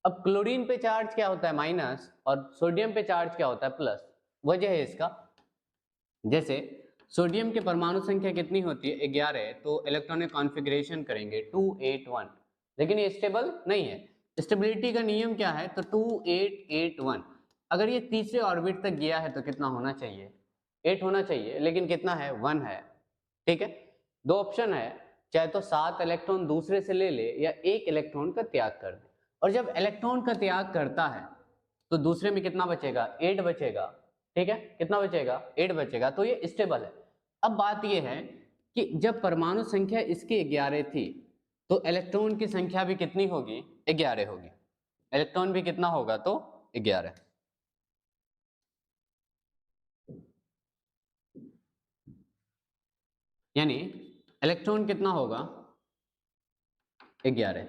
अब क्लोरीन पे चार्ज क्या होता है, माइनस, और सोडियम पे चार्ज क्या होता है, प्लस। वजह है इसका, जैसे सोडियम के परमाणु संख्या कितनी होती है, 11, तो इलेक्ट्रॉनिक कॉन्फ़िगरेशन करेंगे 281, लेकिन ये स्टेबल नहीं है। स्टेबिलिटी का नियम क्या है, तो 2881। अगर ये तीसरे ऑर्बिट तक गया है तो कितना होना चाहिए, 8 होना चाहिए, लेकिन कितना है, 1 है, ठीक है। दो ऑप्शन है, चाहे तो 7 इलेक्ट्रॉन दूसरे से ले ले या 1 इलेक्ट्रॉन का त्याग कर दे। और जब इलेक्ट्रॉन का त्याग करता है तो दूसरे में कितना बचेगा, 8 बचेगा, ठीक है। कितना बचेगा, 8 बचेगा, तो ये स्टेबल है। अब बात ये है कि जब परमाणु संख्या इसकी 11 थी तो इलेक्ट्रॉन की संख्या भी कितनी होगी, 11 होगी। इलेक्ट्रॉन भी कितना होगा, तो 11। यानी इलेक्ट्रॉन कितना होगा, 11,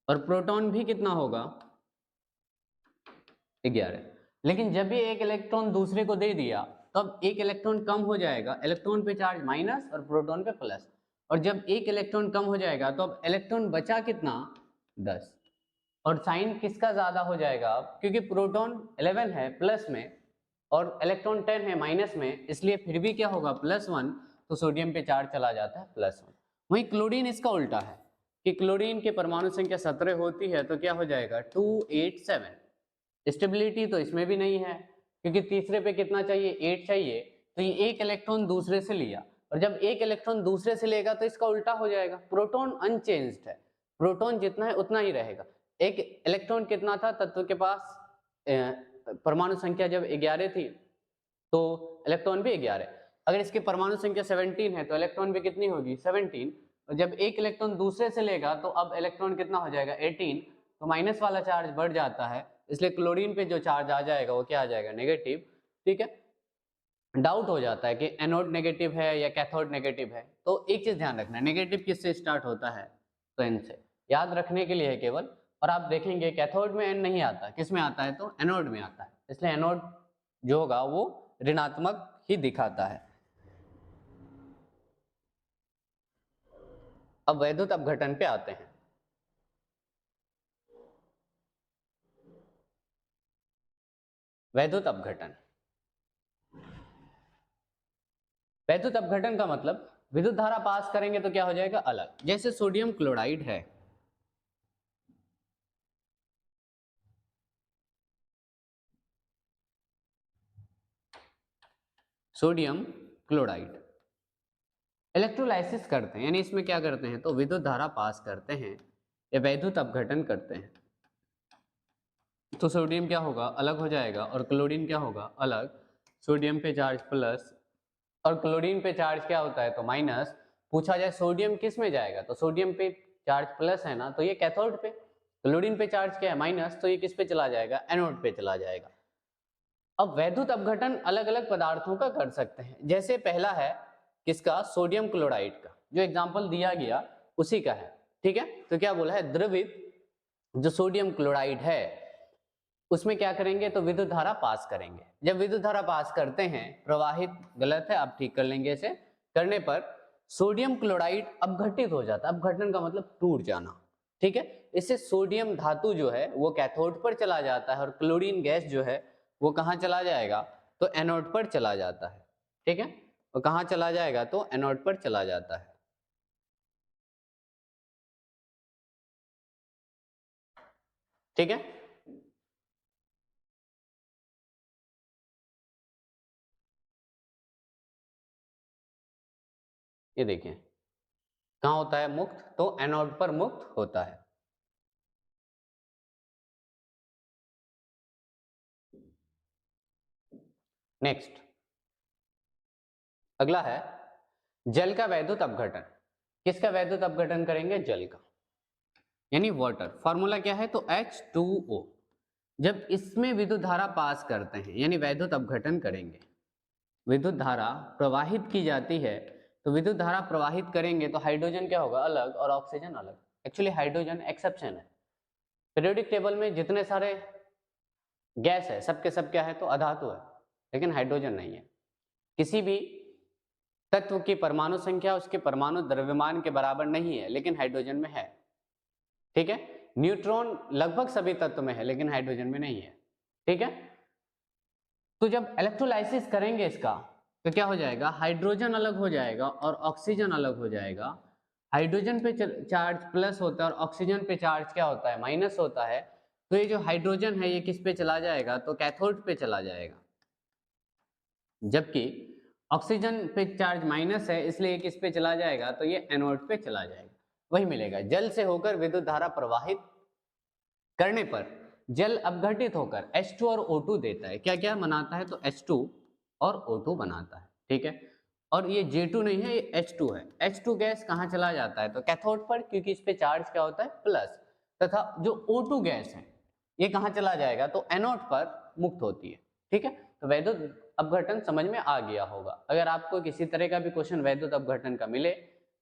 और प्रोटॉन भी कितना होगा, 11। लेकिन जब भी एक इलेक्ट्रॉन दूसरे को दे दिया तब एक इलेक्ट्रॉन कम हो जाएगा, इलेक्ट्रॉन पे चार्ज माइनस और प्रोटॉन पे प्लस। और जब एक इलेक्ट्रॉन कम हो जाएगा तो अब इलेक्ट्रॉन बचा कितना, 10। और साइन किसका ज्यादा हो जाएगा, क्योंकि प्रोटॉन 11 है प्लस में, और इलेक्ट्रॉन 10 है माइनस में, इसलिए फिर भी क्या होगा +1, तो सोडियम पे चार्ज चला जाता है +1। वहीं क्लोरीन इसका उल्टा है कि क्लोरीन के परमाणु संख्या 17 होती है तो क्या हो जाएगा 287। स्टेबिलिटी तो इसमें भी नहीं है क्योंकि तीसरे पे कितना चाहिए 8 चाहिए, तो ये एक इलेक्ट्रॉन दूसरे से लिया, और जब एक इलेक्ट्रॉन दूसरे से लेगा तो इसका उल्टा हो जाएगा, प्रोटॉन अनचेंज्ड है, प्रोटॉन जितना है उतना ही रहेगा। एक इलेक्ट्रॉन कितना था तत्व के पास, परमाणु संख्या जब 11 थी तो इलेक्ट्रॉन भी 11। अगर इसकी परमाणु संख्या 17 है तो इलेक्ट्रॉन भी कितनी होगी 17, और जब एक इलेक्ट्रॉन दूसरे से लेगा तो अब इलेक्ट्रॉन कितना हो जाएगा 18, तो माइनस वाला चार्ज बढ़ जाता है, इसलिए क्लोरीन पे जो चार्ज आ जाएगा वो क्या आ जाएगा नेगेटिव। ठीक है, डाउट हो जाता है कि एनोड नेगेटिव है या कैथोड नेगेटिव है, तो एक चीज ध्यान रखना, नेगेटिव किससे स्टार्ट होता है तो एन से, याद रखने के लिए है केवल। और आप देखेंगे कैथोड में एन नहीं आता, किस में आता है तो एनोड में आता है, इसलिए एनोड जो होगा वो ऋणात्मक ही दिखाता है। अब वैद्युत अपघटन पे आते हैं। वैद्युत अपघटन, वैद्युत अपघटन का मतलब विद्युत धारा पास करेंगे तो क्या हो जाएगा अलग, जैसे सोडियम क्लोराइड है, सोडियम क्लोराइड इलेक्ट्रोलाइसिस करते हैं, यानी इसमें क्या करते हैं तो विद्युत धारा पास करते हैं या वैद्युत अपघटन करते हैं, तो सोडियम क्या होगा अलग हो जाएगा और क्लोरीन क्या होगा अलग, सोडियम पे चार्ज प्लस और क्लोरीन पे चार्ज क्या होता है तो माइनस। पूछा जाए सोडियम किस में जाएगा तो सोडियम पे चार्ज प्लस है ना, तो ये कैथोड पे, क्लोरीन पे चार्ज क्या है माइनस, तो ये किस पे चला जाएगा एनोड पे चला जाएगा। अब वैद्युत अपघटन अलग अलग पदार्थों का कर सकते हैं, जैसे पहला है किसका सोडियम क्लोराइड का, जो एग्जांपल दिया गया उसी का है। ठीक है, तो क्या बोला है द्रवित जो सोडियम क्लोराइड है उसमें क्या करेंगे तो विद्युत धारा पास करेंगे, जब विद्युत धारा पास करते हैं प्रवाहित, गलत है आप ठीक कर लेंगे इसे, करने पर सोडियम क्लोराइड अपघटित हो जाता है, अपघटन का मतलब टूट जाना। ठीक है, इससे सोडियम धातु जो है वो कैथोड पर चला जाता है और क्लोरीन गैस जो है वो कहाँ चला जाएगा तो एनोड पर चला जाता है। ठीक है, वो कहाँ चला जाएगा तो एनोड पर चला जाता है। ठीक है, ये देखिए कहाँ होता है मुक्त तो एनोड पर मुक्त होता है। नेक्स्ट अगला है जल का वैद्युत अपघटन। किसका वैद्युत अपघटन करेंगे जल का, यानी वाटर, फॉर्मूला क्या है तो H2O। जब इसमें विद्युत धारा पास करते हैं यानी वैद्युत अपघटन करेंगे, विद्युत धारा प्रवाहित की जाती है, तो विद्युत धारा प्रवाहित करेंगे तो हाइड्रोजन क्या होगा अलग और ऑक्सीजन अलग। एक्चुअली हाइड्रोजन एक्सेप्शन है, पीरियोडिक टेबल में जितने सारे गैस है सबके सब क्या है तो अधातु है, लेकिन हाइड्रोजन नहीं है। किसी भी तत्व की परमाणु संख्या उसके परमाणु द्रव्यमान के बराबर नहीं है, लेकिन हाइड्रोजन में है। ठीक है, न्यूट्रॉन लगभग सभी तत्व में है लेकिन हाइड्रोजन में नहीं है। ठीक है, तो जब इलेक्ट्रोलाइसिस करेंगे इसका तो क्या हो जाएगा हाइड्रोजन अलग हो जाएगा और ऑक्सीजन अलग हो जाएगा। हाइड्रोजन पे चार्ज प्लस होता है और ऑक्सीजन पे चार्ज क्या होता है माइनस होता है, तो ये जो हाइड्रोजन है ये किस पे चला जाएगा तो कैथोड पे चला जाएगा, जबकि ऑक्सीजन पे चार्ज माइनस है इसलिए किस पे चला जाएगा तो ये एनोड पे चला जाएगा। वही मिलेगा, जल से होकर विद्युत धारा प्रवाहित करने पर जल अपघटित होकर H2 और O2 देता है। क्या क्या बनाता है तो H2 और O2 बनाता है। ठीक है, और ये J2 नहीं है ये H2 है। H2 गैस कहाँ चला जाता है तो कैथोड पर, क्योंकि इस पे चार्ज क्या होता है प्लस, तथा जो O2 गैस है ये कहाँ चला जाएगा तो एनोड पर मुक्त होती है। ठीक है, तो वैद्युत अपघटन समझ में आ गया होगा। अगर आपको किसी तरह का भी क्वेश्चन वैद्युत अपघटन का मिले,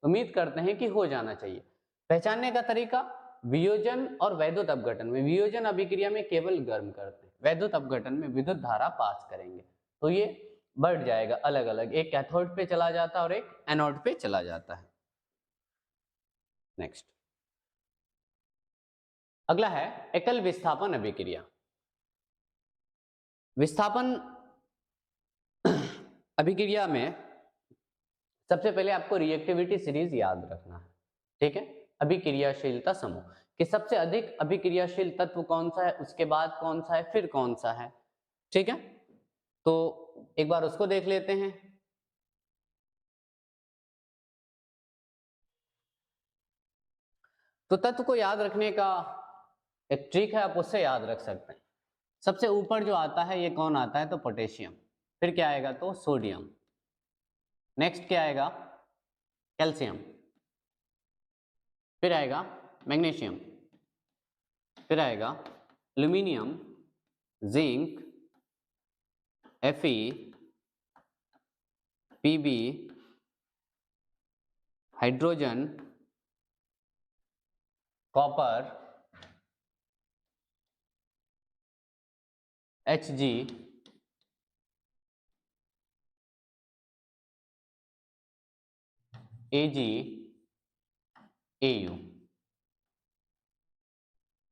उम्मीद करते हैं कि हो जाना चाहिए। पहचानने का तरीका, वियोजन और वैद्युत अपघटन में वियोजन अभिक्रिया में केवल गर्म करते हैं, वैद्युत अपघटन में विद्युत धारा पास करेंगे तो ये बढ़ जाएगा अलग अलग, एक कैथोड पे चला जाता है और एक एनोड पे चला जाता है। नेक्स्ट अगला है एकल विस्थापन अभिक्रिया। विस्थापन अभिक्रिया में सबसे पहले आपको रिएक्टिविटी सीरीज याद रखना है, ठीक है। अभिक्रियाशीलता समूह कि सबसे अधिक अभिक्रियाशील तत्व कौन सा है, उसके बाद कौन सा है, फिर कौन सा है, ठीक है। तो एक बार उसको देख लेते हैं। तो तत्व को याद रखने का एक ट्रिक है, आप उससे याद रख सकते हैं। सबसे ऊपर जो आता है ये कौन आता है, तो पोटेशियम, फिर क्या आएगा, तो सोडियम, नेक्स्ट क्या आएगा, कैल्शियम, फिर आएगा मैग्नीशियम, फिर आएगा aluminium, zinc, Fe, Pb, hydrogen, copper, Hg, Ag, Au।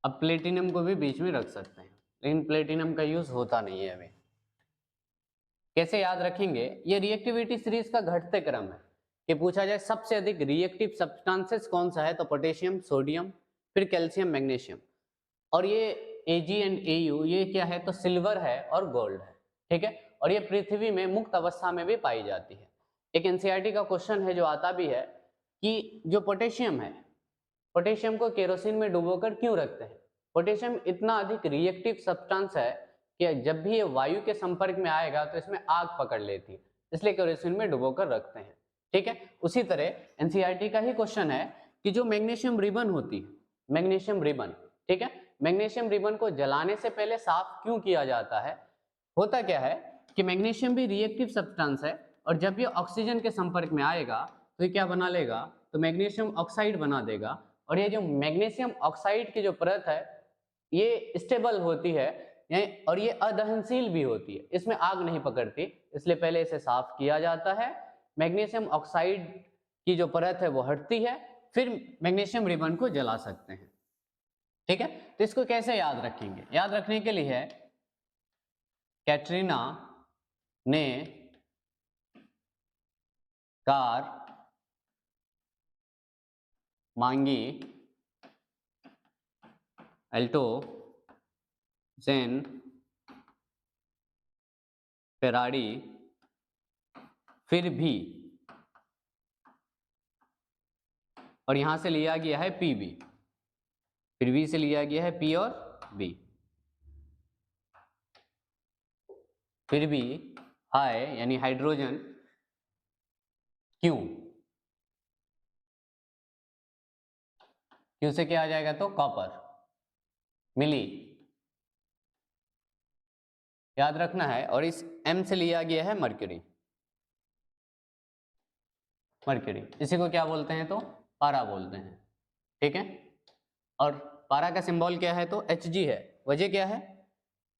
अब प्लेटिनम को भी बीच में रख सकते हैं, लेकिन प्लेटिनम का यूज होता नहीं है अभी। कैसे याद रखेंगे, ये रिएक्टिविटी सीरीज का घटते क्रम है कि पूछा जाए सबसे अधिक रिएक्टिव सब्सटेंसेस कौन सा है, तो पोटेशियम, सोडियम, फिर कैल्शियम, मैग्नीशियम। और ये Ag एंड Au ये क्या है, तो सिल्वर है और गोल्ड है, ठीक है। और ये पृथ्वी में मुक्त अवस्था में भी पाई जाती है। एक एनसीईआरटी का क्वेश्चन है जो आता भी है कि जो पोटेशियम है, पोटेशियम को केरोसिन में डुबोकर क्यों रखते हैं। पोटेशियम इतना अधिक रिएक्टिव सब्सटेंस है कि जब भी ये वायु के संपर्क में आएगा तो इसमें आग पकड़ लेती है, इसलिए केरोसिन में डुबोकर रखते हैं, ठीक है। उसी तरह एनसीईआरटी का ही क्वेश्चन है कि जो मैग्नीशियम रिबन होती है, मैग्नीशियम रिबन, ठीक है, मैग्नीशियम रिबन को जलाने से पहले साफ क्यों किया जाता है। होता क्या है कि मैग्नीशियम भी रिएक्टिव सब्सटेंस है और जब ये ऑक्सीजन के संपर्क में आएगा तो ये क्या बना लेगा, तो मैग्नीशियम ऑक्साइड बना देगा। और ये जो मैग्नीशियम ऑक्साइड की जो परत है ये स्टेबल होती है और ये अदहनशील भी होती है, इसमें आग नहीं पकड़ती, इसलिए पहले इसे साफ किया जाता है। मैग्नीशियम ऑक्साइड की जो परत है वो हटती है, फिर मैग्नीशियम रिबन को जला सकते हैं, ठीक है। तो इसको कैसे याद रखेंगे, याद रखने के लिए है कैटरीना ने कार मांगी, अल्टो, जेन, फेरारी, फिर भी, और यहां से लिया गया है पीबी, फिर भी से लिया गया है पी और बी, फिर भी हाय यानी हाइड्रोजन, क्यों, क्यों से क्या आ जाएगा, तो कॉपर, मिली, याद रखना है। और इस M से लिया गया है मर्क्यूरी, मर्क्यूरी इसी को क्या बोलते हैं, तो पारा बोलते हैं, ठीक है। और पारा का सिंबल क्या है, तो Hg है। वजह क्या है,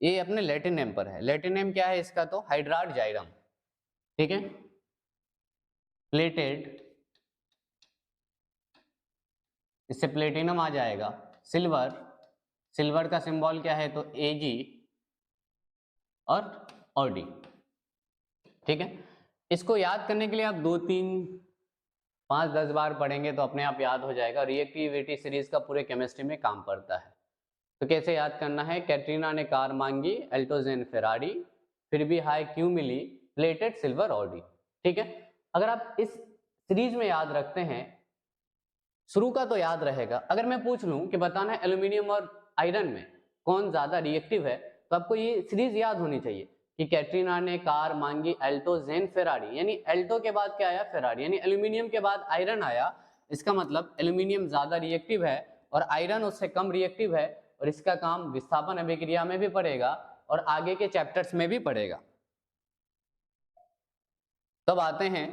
ये अपने लैटिन नेम पर है। लैटिन नेम क्या है इसका, तो हाइड्रार्ड जाइरम, ठीक है। प्लेटेड, इससे प्लेटिनम आ जाएगा। सिल्वर, सिल्वर का सिंबल क्या है, तो Ag और डी, ठीक है। इसको याद करने के लिए आप 2, 3, 5, 10 बार पढ़ेंगे तो अपने आप याद हो जाएगा। रिएक्टिविटी सीरीज का पूरे केमिस्ट्री में काम पड़ता है। तो कैसे याद करना है, कैटरीना ने कार मांगी, अल्टोजेन फेरारी, फिर भी हाई क्यों मिली, प्लेटेड, सिल्वर और डी, ठीक है। अगर आप इस सीरीज में याद रखते हैं, शुरू का तो याद रहेगा। अगर मैं पूछ लूं कि बताना है एल्यूमिनियम और आयरन में कौन ज्यादा रिएक्टिव है, तो आपको ये सीरीज याद होनी चाहिए कि कैटरीना ने कार मांगी, अल्टो, जेन, फेरारी, यानी अल्टो के बाद क्या आया, फेरारी, यानी एल्यूमिनियम के बाद आयरन आया। इसका मतलब एल्यूमिनियम ज्यादा रिएक्टिव है और आयरन उससे कम रिएक्टिव है, और इसका काम विस्थापन अभिक्रिया में भी पड़ेगा और आगे के चैप्टर्स में भी पड़ेगा। तब आते हैं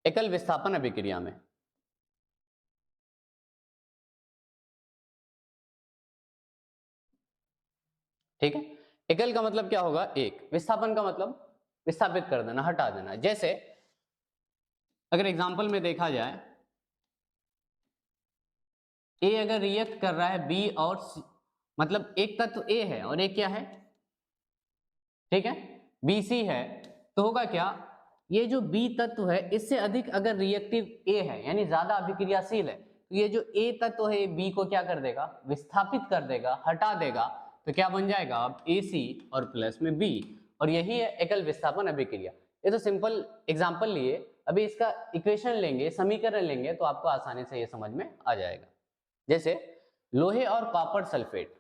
एकल विस्थापन अभिक्रिया में। ठीक है, एकल का मतलब क्या होगा, एक। विस्थापन का मतलब विस्थापित कर देना, हटा देना। जैसे अगर एग्जांपल में देखा जाए, ए अगर रिएक्ट कर रहा है बी और सी, मतलब एक तत्व ए है और एक क्या है, ठीक है, बी सी है, तो होगा क्या, ये जो बी तत्व है इससे अधिक अगर रिएक्टिव ए है यानी ज्यादा अभिक्रियाशील है, तो ये जो ए तत्व है बी को क्या कर देगा, विस्थापित कर देगा, हटा देगा। तो क्या बन जाएगा अब AC और प्लस में B, और यही है एकल विस्थापन अभिक्रिया। ये तो सिंपल एग्जांपल लिए, अभी इसका इक्वेशन लेंगे, समीकरण लेंगे, तो आपको आसानी से ये समझ में आ जाएगा। जैसे लोहे और कॉपर सल्फेट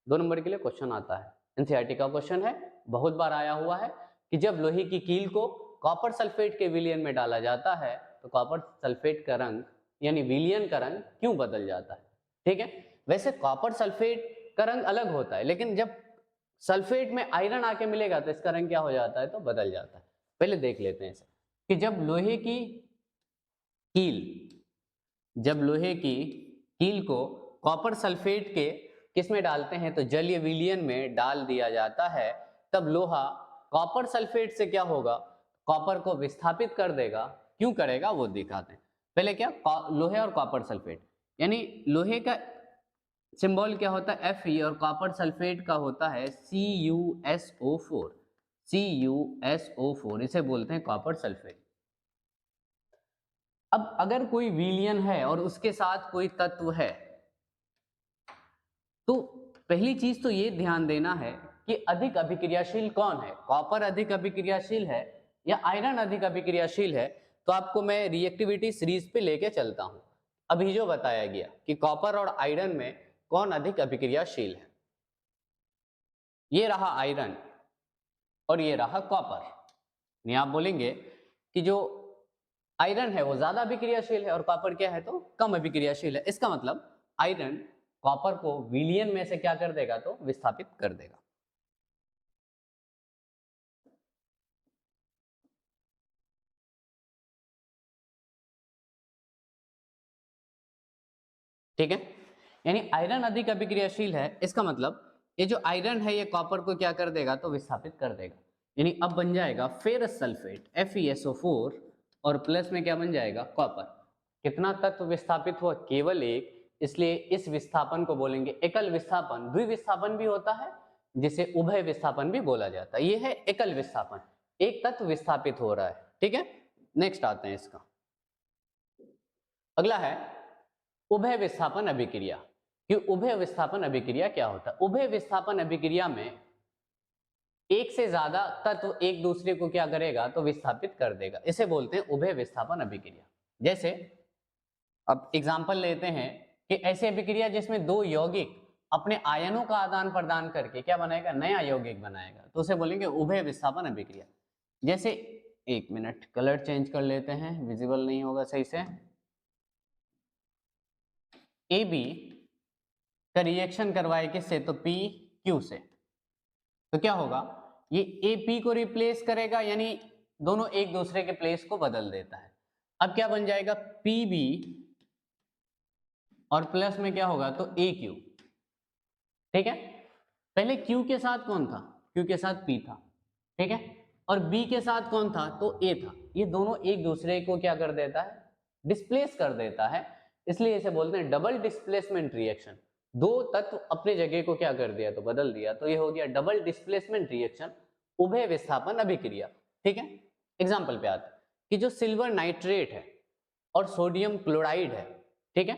2 नंबर के लिए क्वेश्चन आता है, एनसीईआरटी का क्वेश्चन है, बहुत बार आया हुआ है कि जब लोहे की कील को कॉपर सल्फेट के विलयन में डाला जाता है तो कॉपर सल्फेट का रंग यानी विलयन का रंग क्यों बदल जाता है। ठीक है, वैसे कॉपर सल्फेट का रंग अलग होता है, लेकिन जब सल्फेट में आयरन आके मिलेगा तो इसका रंग क्या हो जाता है, तो बदल जाता है। पहले देख लेते हैं इसे कि जब लोहे की कील को कॉपर सल्फेट के किस में डालते हैं, तो जलीय विलयन में डाल दिया जाता है, तब लोहा कॉपर सल्फेट से क्या होगा, कॉपर को विस्थापित कर देगा। क्यों करेगा वो दिखाते हैं। पहले क्या, लोहे और कॉपर सल्फेट, यानी लोहे का सिंबल क्या होता है Fe और कॉपर सल्फेट का होता है CuSO4, CuSO4 इसे बोलते हैं कॉपर सल्फेट। अब अगर कोई विलयन है और उसके साथ कोई तत्व है, तो पहली चीज तो ये ध्यान देना है कि अधिक अभिक्रियाशील कौन है, कॉपर अधिक अभिक्रियाशील है या आयरन अधिक अभिक्रियाशील है। तो आपको मैं रिएक्टिविटी सीरीज पे लेके चलता हूं। अभी जो बताया गया कि कॉपर और आयरन में कौन अधिक अभिक्रियाशील है, ये रहा आयरन और ये रहा कॉपर। नहीं आप बोलेंगे कि जो आयरन है वो ज्यादा अभिक्रियाशील है और कॉपर क्या है, तो कम अभिक्रियाशील है। इसका मतलब आयरन कॉपर को विलयन में से क्या कर देगा, तो विस्थापित कर देगा। ठीक है, यानी आयरन अधिक अभिक्रियाशील है, इसका मतलब ये जो आयरन है ये कॉपर को क्या कर देगा, तो विस्थापित कर देगा। यानी अब बन जाएगा फेरस सल्फेट FeSO4 और प्लस में क्या बन जाएगा, कॉपर। कितना तत्व विस्थापित हुआ, केवल एक, इसलिए इस विस्थापन को बोलेंगे एकल विस्थापन। द्विविस्थापन भी होता है जिसे उभय विस्थापन भी बोला जाता है। ये है एकल विस्थापन, एक तत्व विस्थापित हो रहा है। ठीक है, नेक्स्ट आते हैं इसका, अगला है उभय विस्थापन अभिक्रिया। कि उभय विस्थापन अभिक्रिया क्या होता है। उभय विस्थापन अभिक्रिया में एक से ज्यादा तत्व एक दूसरे को क्या करेगा, तो विस्थापित कर देगा, इसे बोलते हैं उभय विस्थापन अभिक्रिया। जैसे अब एग्जांपल लेते हैं कि ऐसी अभिक्रिया जिसमें दो यौगिक अपने आयनों का आदान प्रदान करके क्या बनाएगा, नया यौगिक बनाएगा, तो उसे बोलेंगे उभय विस्थापन अभिक्रिया। जैसे एक मिनट कलर चेंज कर लेते हैं, विजिबल नहीं होगा सही से। AB का रिएक्शन करवाए किससे, तो PQ से, तो क्या होगा, ये AP को रिप्लेस करेगा, यानी दोनों एक दूसरे के प्लेस को बदल देता है। अब क्या बन जाएगा, PB और प्लस में क्या होगा, तो AQ। ठीक है, पहले Q के साथ कौन था, Q के साथ P था। ठीक है, और B के साथ कौन था, तो A था। ये दोनों एक दूसरे को क्या कर देता है, डिस्प्लेस कर देता है, इसलिए इसे बोलते हैं डबल डिस्प्लेसमेंट रिएक्शन। दो तत्व अपने जगह को क्या कर दिया, तो बदल दिया, तो ये हो गया डबल डिस्प्लेसमेंट रिएक्शन, उभय विस्थापन अभिक्रिया। ठीक है, एग्जांपल पे आते हैं कि जो सिल्वर नाइट्रेट है और सोडियम क्लोराइड है, ठीक है,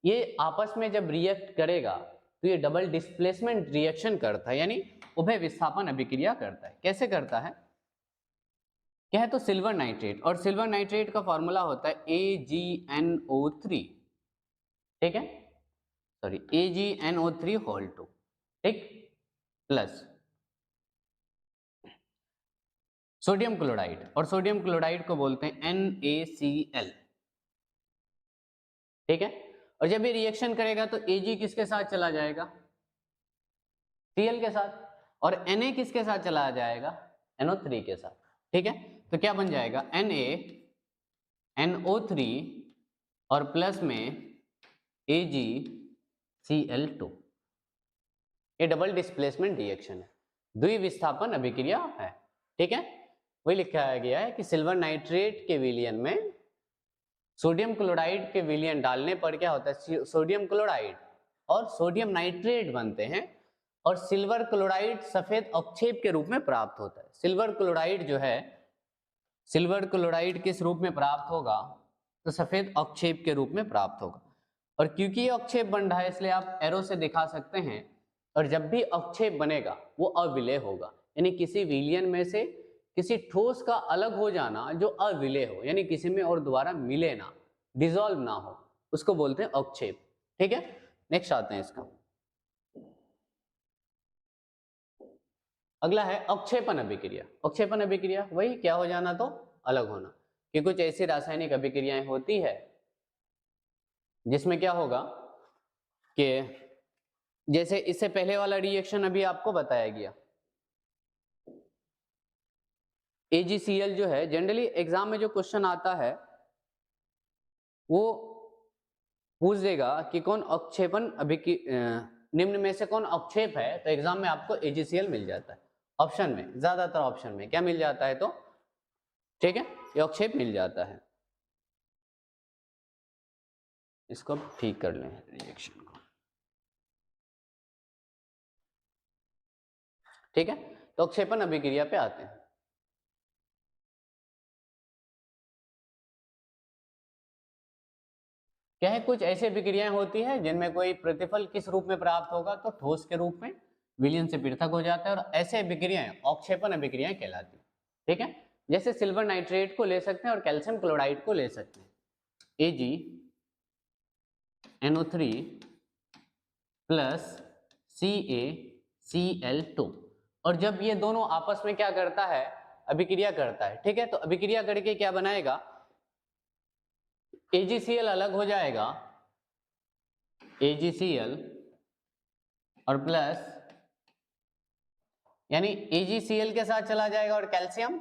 ये आपस में जब रिएक्ट करेगा तो ये डबल डिस्प्लेसमेंट रिएक्शन करता है, यानी उभय विस्थापन अभिक्रिया करता है। कैसे करता है, क्या है, तो सिल्वर नाइट्रेट, और सिल्वर नाइट्रेट का फॉर्मूला होता है AgNO3। ठीक है, सॉरी AgNO3 होल 2, ठीक, प्लस सोडियम क्लोराइड, और सोडियम क्लोराइड को बोलते हैं NaCl। ठीक है, और जब ये रिएक्शन करेगा तो Ag किसके साथ चला जाएगा, Cl के साथ, और Na किसके साथ चला जाएगा, NO3 के साथ। ठीक है, तो क्या बन जाएगा, NaNO3 और प्लस में AgCl2। ये डबल डिस्प्लेसमेंट रिएक्शन है, द्विविस्थापन अभिक्रिया है। ठीक है, वही लिखा गया है कि सिल्वर नाइट्रेट के विलयन में सोडियम क्लोराइड के विलयन डालने पर क्या होता है, सोडियम क्लोराइड और सोडियम नाइट्रेट बनते हैं, और सिल्वर क्लोराइड सफेद अवक्षेप के रूप में प्राप्त होता है। सिल्वर क्लोराइड जो है सिल्वर क्लोराइड किस रूप में प्राप्त होगा, तो सफेद अवक्षेप के रूप में प्राप्त होगा। और क्योंकि ये अवक्षेप बन रहा है इसलिए आप एरो से दिखा सकते हैं। और जब भी अवक्षेप बनेगा वो अविलेय होगा, यानी किसी विलयन में से किसी ठोस का अलग हो जाना जो अविलेय हो, यानी किसी में और दोबारा मिले ना, डिसॉल्व ना हो, उसको बोलते हैं अवक्षेप। ठीक है, नेक्स्ट आते हैं इसका। अगला है अवक्षेपण अभिक्रिया। अवक्षेपण अभिक्रिया वही क्या हो जाना, तो अलग होना। कि कुछ ऐसी रासायनिक अभिक्रियाएं होती है जिसमें क्या होगा कि जैसे इससे पहले वाला रिएक्शन अभी आपको बताया गया, AgCl जो है, जनरली एग्जाम में जो क्वेश्चन आता है वो पूछ देगा कि कौन अवक्षेपण निम्न में से कौन अवक्षेप है, तो एग्जाम में आपको AgCl मिल जाता है ऑप्शन में, ज्यादातर ऑप्शन में क्या मिल जाता है, तो ठीक है ये अवक्षेप मिल जाता है। इसको ठीक कर लें रिएक्शन को, ठीक है। तो अवक्षेपण अभिक्रिया पे आते हैं। क्या है, कुछ ऐसी अभिक्रियाएं होती है जिनमें कोई प्रतिफल किस रूप में प्राप्त होगा, तो ठोस के रूप में विलयन से पृथक हो जाता है, और ऐसे अभिक्रियाएं अवक्षेपण अभिक्रियाएं कहलाती है। ठीक है, जैसे सिल्वर नाइट्रेट को ले सकते हैं और कैल्शियम क्लोराइड को ले सकते हैं, AgNO3 प्लस CaCl2। और जब ये दोनों आपस में क्या करता है, अभिक्रिया करता है, ठीक है, तो अभिक्रिया करके क्या बनाएगा, AgCl अलग हो जाएगा, AgCl और प्लस यानी AgCl के साथ चला जाएगा और कैल्शियम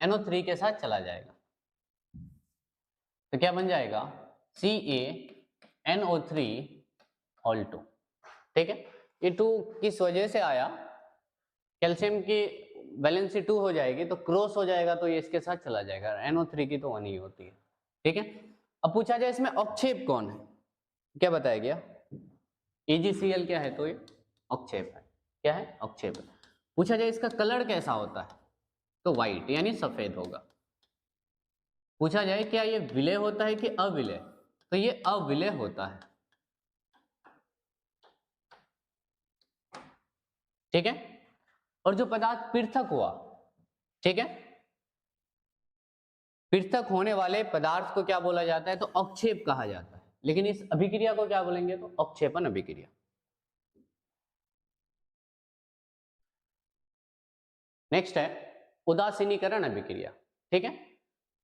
NO3 के साथ चला जाएगा, तो क्या बन जाएगा CaNO3 ठीक है। ये 2 किस वजह से आया, कैल्शियम की वैलेंसी 2 हो जाएगी तो क्रॉस हो जाएगा, तो ये इसके साथ चला जाएगा, NO3 की तो 1 ही होती है। ठीक है, अब पूछा जाए इसमें अवक्षेप कौन है, क्या बताया गया, AgCl क्या है, तो ये अवक्षेप है, क्या है, अवक्षेप है। पूछा जाए इसका कलर कैसा होता है, तो व्हाइट यानी सफेद होगा। पूछा जाए क्या ये विलेय होता है कि अविलेय, तो ये अविलेय होता है। ठीक है, और जो पदार्थ पृथक हुआ, ठीक है, पृथक होने वाले पदार्थ को क्या बोला जाता है, तो अवक्षेप कहा जाता है। लेकिन इस अभिक्रिया को क्या बोलेंगे, तो अवक्षेपण अभिक्रिया। नेक्स्ट है उदासीनीकरण अभिक्रिया। ठीक है,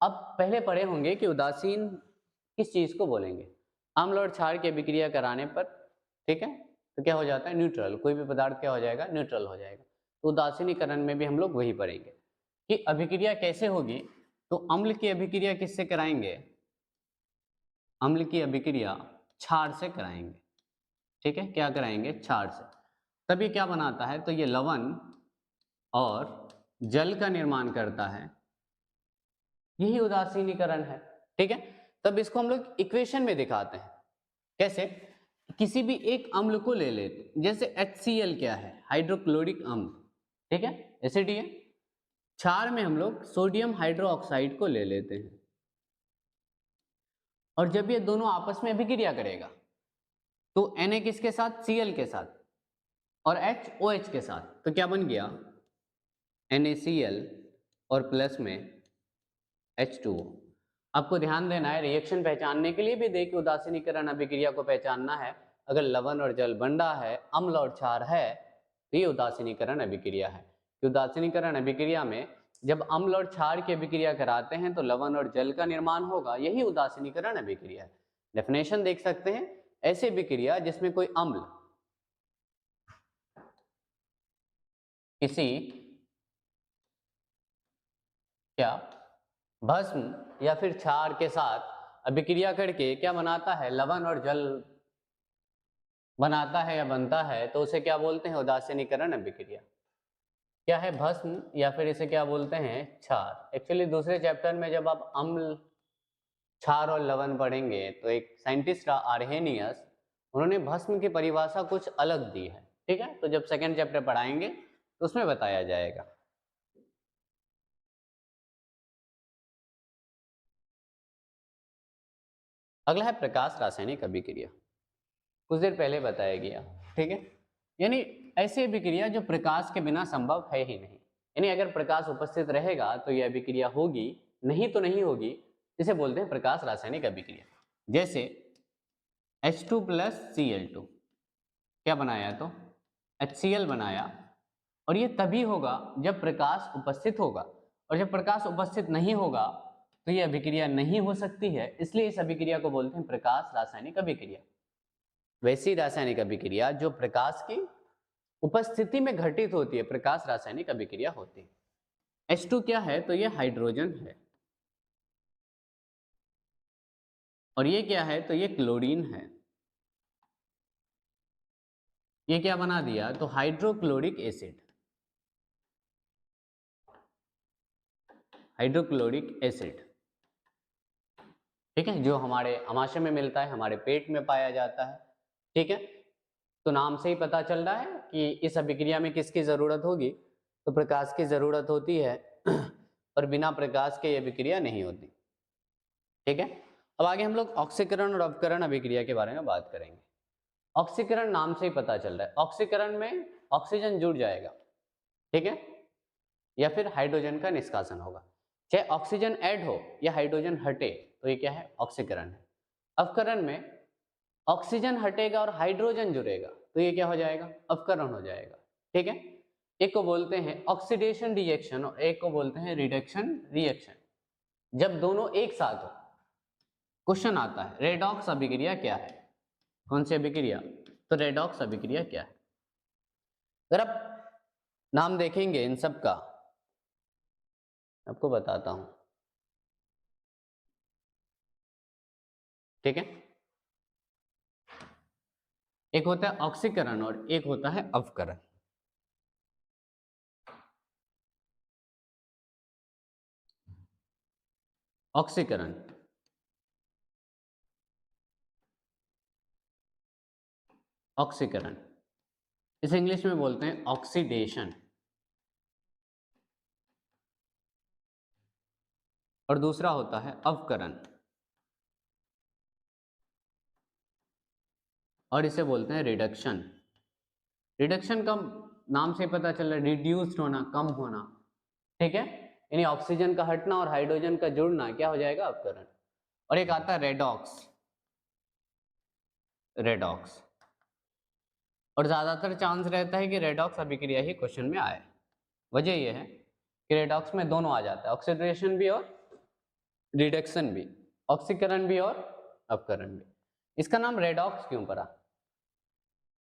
अब पहले पढ़े होंगे कि उदासीन किस चीज को बोलेंगे, अम्ल और क्षार की अभिक्रिया कराने पर, ठीक है, तो क्या हो जाता है, न्यूट्रल, कोई भी पदार्थ क्या हो जाएगा, न्यूट्रल हो जाएगा। तो उदासीनीकरण में भी हम लोग वही पढ़ेंगे कि अभिक्रिया कैसे होगी, तो अम्ल की अभिक्रिया किससे कराएंगे, अम्ल की अभिक्रिया क्षार से कराएंगे। ठीक है, क्या कराएंगे, क्षार से। तभी क्या बनाता है, तो ये लवण और जल का निर्माण करता है, यही उदासीनीकरण है। ठीक है, तब इसको हम लोग इक्वेशन में दिखाते हैं, कैसे, किसी भी एक अम्ल को ले लेते, जैसे HCl क्या है, हाइड्रोक्लोरिक अम्ल, ठीक है, एसिड है। क्षार में हम लोग सोडियम हाइड्रोक्साइड को ले लेते हैं, और जब ये दोनों आपस में अभिक्रिया करेगा तो Na किसके साथ, Cl के साथ, और H OH के साथ, तो क्या बन गया, NaCl और प्लस में H2O। आपको ध्यान देना है, रिएक्शन पहचानने के लिए भी देखिए, उदासीनीकरण अभिक्रिया को पहचानना है। अगर लवण और जल बन रहा है, अम्ल और क्षार है, तो ये उदासीनीकरण अभिक्रिया है। उदासीनीकरण अभिक्रिया में जब अम्ल और क्षार की अभिक्रिया कराते हैं तो लवण और जल का निर्माण होगा, यही उदासीनीकरण अभिक्रिया है। डेफिनेशन देख सकते हैं, ऐसी अभिक्रिया जिसमें कोई अम्ल किसी क्या भस्म या फिर क्षार के साथ अभिक्रिया करके क्या बनाता है, लवण और जल बनाता है या बनता है, तो उसे क्या बोलते हैं, उदासीनीकरण अभिक्रिया। क्या है, भस्म या फिर इसे क्या बोलते हैं, क्षार। एक्चुअली दूसरे चैप्टर में जब आप अम्ल, क्षार और लवण पढ़ेंगे तो एक साइंटिस्ट आर्हेनियस, उन्होंने भस्म की परिभाषा कुछ अलग दी है। ठीक है, तो जब सेकेंड चैप्टर पढ़ाएंगे तो उसमें बताया जाएगा। अगला है प्रकाश रासायनिक अभिक्रिया, कुछ देर पहले बताया गया, ठीक है। यानी ऐसी अभिक्रिया जो प्रकाश के बिना संभव है ही नहीं, यानी अगर प्रकाश उपस्थित रहेगा तो यह अभिक्रिया होगी, नहीं तो नहीं होगी, इसे बोलते हैं प्रकाश रासायनिक अभिक्रिया। जैसे H2 प्लस Cl2 क्या बनाया, तो HCl बनाया, और ये तभी होगा जब प्रकाश उपस्थित होगा, और जब प्रकाश उपस्थित नहीं होगा तो ये अभिक्रिया नहीं हो सकती है, इसलिए इस अभिक्रिया को बोलते हैं प्रकाश रासायनिक अभिक्रिया। वैसी रासायनिक अभिक्रिया जो प्रकाश की उपस्थिति में घटित होती है, प्रकाश रासायनिक अभिक्रिया होती है। H2 क्या है, तो ये हाइड्रोजन है, और ये क्या है, तो ये क्लोरीन है। ये क्या बना दिया, तो हाइड्रोक्लोरिक एसिड, हाइड्रोक्लोरिक एसिड, ठीक है, जो हमारे आमाशय में मिलता है, हमारे पेट में पाया जाता है, ठीक है। तो नाम से ही पता चल रहा है कि इस अभिक्रिया में किसकी जरूरत होगी, तो प्रकाश की जरूरत होती है, और बिना प्रकाश के ये अभिक्रिया नहीं होती, ठीक है। अब आगे हम लोग ऑक्सीकरण और अवकरण अभिक्रिया के बारे में बात करेंगे। ऑक्सीकरण नाम से ही पता चल रहा है, ऑक्सीकरण में ऑक्सीजन जुड़ जाएगा, ठीक है, या फिर हाइड्रोजन का निष्कासन होगा, चाहे ऑक्सीजन ऐड हो या हाइड्रोजन हटे, तो ये क्या है, ऑक्सीकरण है। अवकरण में ऑक्सीजन हटेगा और हाइड्रोजन जुड़ेगा, तो ये क्या हो जाएगा, अवकरण हो जाएगा, ठीक है। एक को बोलते हैं ऑक्सीडेशन रिएक्शन और एक को बोलते हैं रिडक्शन रिएक्शन। जब दोनों एक साथ हो, क्वेश्चन आता है रेडॉक्स अभिक्रिया क्या है, कौन सी अभिक्रिया, तो रेडॉक्स अभिक्रिया क्या है। अगर आप नाम देखेंगे इन सब का, आपको बताता हूं, ठीक है। एक होता है ऑक्सीकरण और एक होता है अवकरण। ऑक्सीकरण, ऑक्सीकरण इसे इंग्लिश में बोलते हैं ऑक्सीडेशन, और दूसरा होता है अवकरण, और इसे बोलते हैं रिडक्शन। रिडक्शन का नाम से पता चल रहा है रिड्यूस्ड होना, कम होना, ठीक है, यानी ऑक्सीजन का हटना और हाइड्रोजन का जुड़ना क्या हो जाएगा, अवकरण। और एक आता है रेडॉक्स, रेडॉक्स, और ज्यादातर चांस रहता है कि रेडॉक्स अभिक्रिया ही क्वेश्चन में आए। वजह यह है कि रेडॉक्स में दोनों आ जाता है, ऑक्सीडेशन भी और रिडक्शन भी, ऑक्सीकरण भी और अवकरण भी। इसका नाम रेडॉक्स क्यों पड़ा,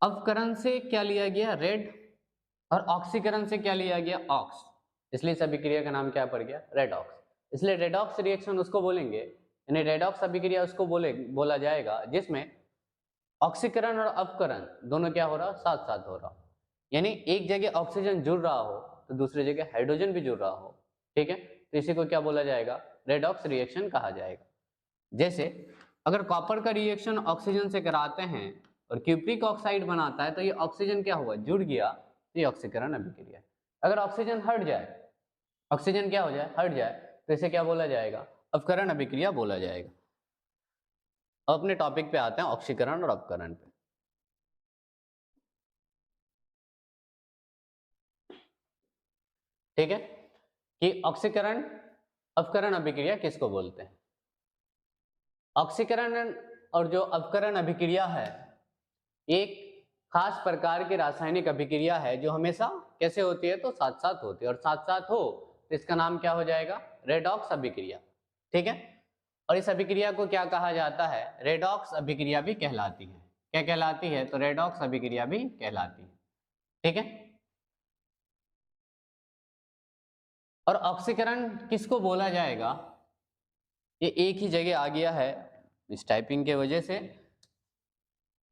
अवकरण से क्या लिया गया, रेड, और ऑक्सीकरण से क्या लिया गया, ऑक्स, इसलिए इस अभिक्रिया का नाम क्या पड़ गया, रेडॉक्स। इसलिए रेडॉक्स रिएक्शन उसको बोलेंगे, यानी रेडॉक्स अभिक्रिया उसको बोला जाएगा जिसमें ऑक्सीकरण और अवकरण दोनों क्या हो रहा, साथ साथ हो रहा, यानी एक जगह ऑक्सीजन जुड़ रहा हो तो दूसरी जगह हाइड्रोजन भी जुड़ रहा हो, ठीक है। तो इसी को क्या बोला जाएगा, रेडॉक्स रिएक्शन कहा जाएगा। जैसे अगर कॉपर का रिएक्शन ऑक्सीजन से कराते हैं और क्यूप्रिक ऑक्साइड बनाता है, तो ये ऑक्सीजन क्या हुआ, जुड़ गया, तो ये ऑक्सीकरण अभिक्रिया है। अगर ऑक्सीजन हट जाए, ऑक्सीजन क्या हो जाए, हट जाए, तो इसे क्या बोला जाएगा, अवकरण अभिक्रिया बोला जाएगा। अब अपने टॉपिक पे आते हैं, ऑक्सीकरण और अवकरण पे। ठीक है, कि ऑक्सीकरण अवकरण अभिक्रिया किसको बोलते हैं। ऑक्सीकरण और जो अवकरण अभिक्रिया है, एक खास प्रकार की रासायनिक अभिक्रिया है जो हमेशा कैसे होती है, तो साथ साथ होती है, और साथ साथ हो तो इसका नाम क्या हो जाएगा, रेडॉक्स अभिक्रिया, ठीक है। और इस अभिक्रिया को क्या कहा जाता है, रेडॉक्स अभिक्रिया भी कहलाती है। क्या कहलाती है, तो रेडॉक्स अभिक्रिया भी कहलाती है, ठीक है। और ऑक्सीकरण किसको बोला जाएगा, ये एक ही जगह आ गया है इस टाइपिंग के वजह से।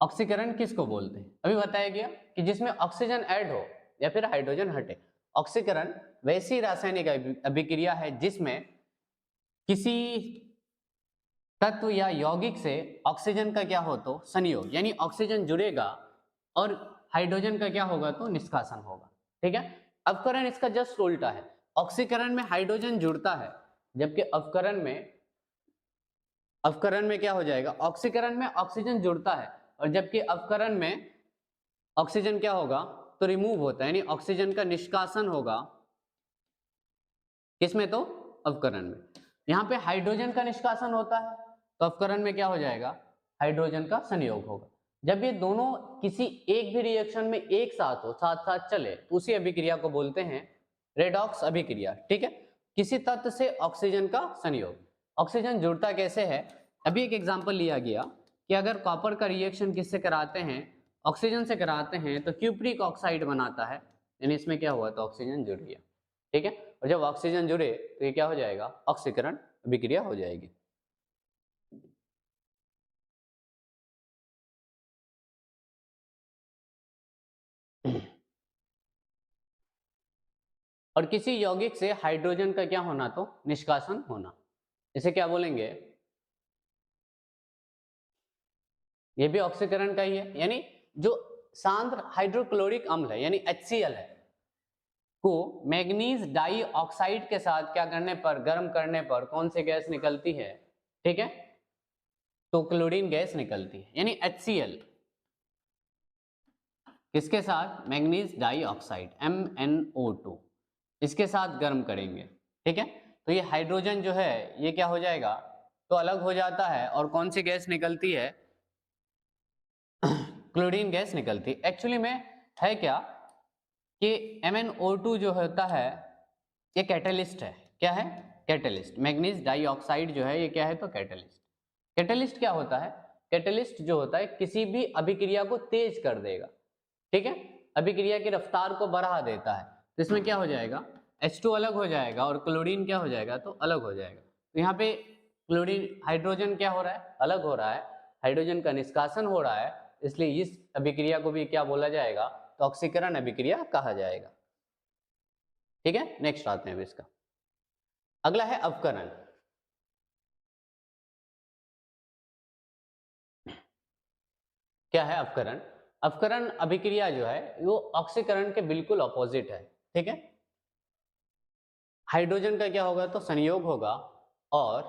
ऑक्सीकरण किसको बोलते हैं, अभी बताया गया कि जिसमें ऑक्सीजन ऐड हो या फिर हाइड्रोजन हटे। ऑक्सीकरण वैसी रासायनिक अभिक्रिया है जिसमें किसी तत्व या यौगिक से ऑक्सीजन का क्या हो, तो संयोग, यानी ऑक्सीजन जुड़ेगा और हाइड्रोजन का क्या होगा, तो निष्कासन होगा, ठीक है। अवकरण इसका जस्ट उल्टा है, ऑक्सीकरण में हाइड्रोजन जुड़ता है जबकि अवकरण में अपकरण में क्या हो जाएगा, ऑक्सीकरण में ऑक्सीजन जुड़ता है और जबकि अपकरण में ऑक्सीजन क्या होगा तो रिमूव होता है, यानी ऑक्सीजन का निष्कासन होगा किसमें, तो अपकरण में। यहाँ पे हाइड्रोजन का निष्कासन होता है तो अपकरण में क्या हो जाएगा, हाइड्रोजन का संयोग होगा। जब ये दोनों किसी एक भी रिएक्शन में एक साथ हो, साथ साथ चले, तो उसी अभिक्रिया को बोलते हैं रेडॉक्स अभिक्रिया। ठीक है, किसी तत्व से ऑक्सीजन का संयोग। ऑक्सीजन जुड़ता कैसे है, अभी एक एग्जांपल लिया गया कि अगर कॉपर का रिएक्शन किससे कराते हैं, ऑक्सीजन से कराते हैं, तो क्यूप्रिक ऑक्साइड बनाता है, यानी इसमें क्या हुआ तो ऑक्सीजन जुड़ गया। ठीक है, और जब ऑक्सीजन जुड़े तो ये क्या हो जाएगा, ऑक्सीकरण अभिक्रिया हो जाएगी। और किसी यौगिक से हाइड्रोजन का क्या होना तो निष्कासन होना, इसे क्या बोलेंगे, ये भी ऑक्सीकरण का ही है। यानी जो सांद्र हाइड्रोक्लोरिक अम्ल है यानी HCl है को मैग्नीज डाई ऑक्साइड के साथ क्या करने पर, गर्म करने पर कौन सी गैस निकलती है, ठीक है, तो क्लोरीन गैस निकलती है। यानी HCl किसके साथ, मैग्नीज डाई ऑक्साइड MnO2, इसके साथ गर्म करेंगे। ठीक है, तो ये हाइड्रोजन जो है ये क्या हो जाएगा तो अलग हो जाता है और कौन सी गैस निकलती है, क्लोरीन गैस निकलती है। एक्चुअली में है क्या कि MnO2 जो होता है ये कैटलिस्ट है। क्या है, कैटलिस्ट। मैग्नीज डाइऑक्साइड जो है ये क्या है तो कैटलिस्ट। कैटलिस्ट क्या होता है, कैटलिस्ट जो होता है किसी भी अभिक्रिया को तेज कर देगा। ठीक है, अभिक्रिया की रफ्तार को बढ़ा देता है, तो इसमें क्या हो जाएगा, H2 अलग हो जाएगा और क्लोरीन क्या हो जाएगा तो अलग हो जाएगा। तो यहाँ पे क्लोरीन हाइड्रोजन क्या हो रहा है, अलग हो रहा है, हाइड्रोजन का निष्कासन हो रहा है, इसलिए इस अभिक्रिया को भी क्या बोला जाएगा तो ऑक्सीकरण अभिक्रिया कहा जाएगा। ठीक है, नेक्स्ट आते हैं इसका, अगला है अपकरण। क्या है अपकरण, अपकरण अभिक्रिया जो है वो ऑक्सीकरण के बिल्कुल अपोजिट है। ठीक है, हाइड्रोजन का क्या होगा तो संयोग होगा और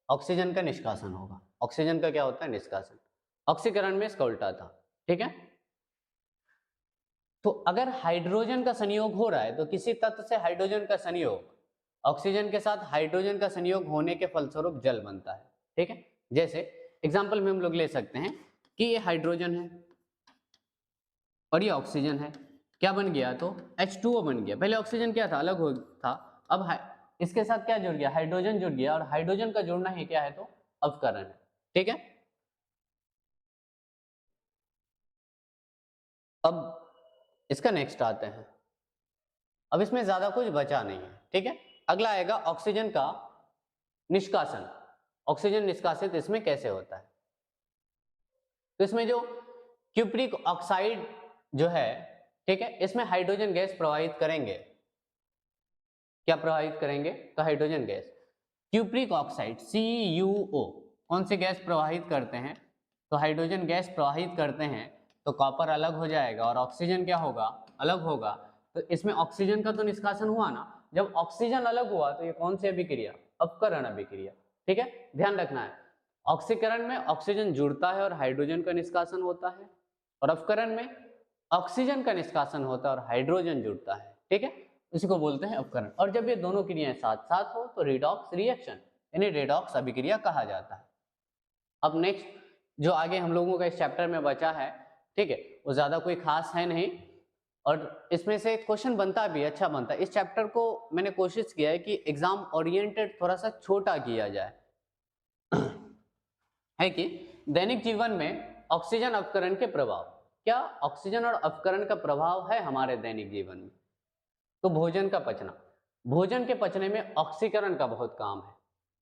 ऑक्सीजन का निष्कासन होगा। ऑक्सीजन का क्या होता है निष्कासन, ऑक्सीकरण में इसका उल्टा था। ठीक है, तो अगर हाइड्रोजन का संयोग हो रहा है तो किसी तत्व से हाइड्रोजन का संयोग ऑक्सीजन के साथ हाइड्रोजन का संयोग होने के फलस्वरूप जल बनता है। ठीक है, जैसे एग्जांपल में हम लोग ले सकते हैं कि ये हाइड्रोजन है और ये ऑक्सीजन है, क्या बन गया तो H2O बन गया। पहले ऑक्सीजन क्या था, अलग हो था, अब इसके साथ क्या जुड़ गया, हाइड्रोजन जुड़ गया, और हाइड्रोजन का जुड़ना ही क्या है तो अपकरण है। ठीक है, अब इसका नेक्स्ट आते हैं, अब इसमें ज्यादा कुछ बचा नहीं है। ठीक है, अगला आएगा ऑक्सीजन का निष्कासन। ऑक्सीजन निष्कासित इसमें कैसे होता है, तो इसमें जो क्यूप्रिक ऑक्साइड जो है, ठीक है, इसमें हाइड्रोजन गैस प्रवाहित करेंगे। क्या प्रवाहित करेंगे तो hydrogen gas, cupric oxide CuO कौन सी गैस प्रवाहित करते हैं तो हाइड्रोजन गैस प्रवाहित करते हैं, तो कॉपर अलग हो जाएगा और ऑक्सीजन क्या होगा, अलग होगा। तो इसमें ऑक्सीजन का तो निष्कासन हुआ ना, जब ऑक्सीजन अलग हुआ तो ये कौन सी अभिक्रिया, अपकरण अभिक्रिया। ठीक है, ध्यान रखना है, ऑक्सीकरण में ऑक्सीजन जुड़ता है और हाइड्रोजन का निष्कासन होता है, और अपकरण में ऑक्सीजन का निष्कासन होता है और हाइड्रोजन जुड़ता है। ठीक है, इसी को बोलते हैं अपकरण। और जब ये दोनों क्रियाएं साथ साथ हो तो रेडॉक्स रिएक्शन यानी रेडॉक्स अभिक्रिया कहा जाता है। अब नेक्स्ट जो आगे हम लोगों का इस चैप्टर में बचा है, ठीक है, वो ज्यादा कोई खास है नहीं, और इसमें से क्वेश्चन बनता भी अच्छा बनता है। इस चैप्टर को मैंने कोशिश किया है कि एग्जाम ओरिएंटेड थोड़ा सा छोटा किया जाए है कि दैनिक जीवन में ऑक्सीजन अपकरण के प्रभाव, क्या ऑक्सीजन और अपकरण का प्रभाव है हमारे दैनिक जीवन में, तो भोजन का पचना, भोजन के पचने में ऑक्सीकरण का बहुत काम है।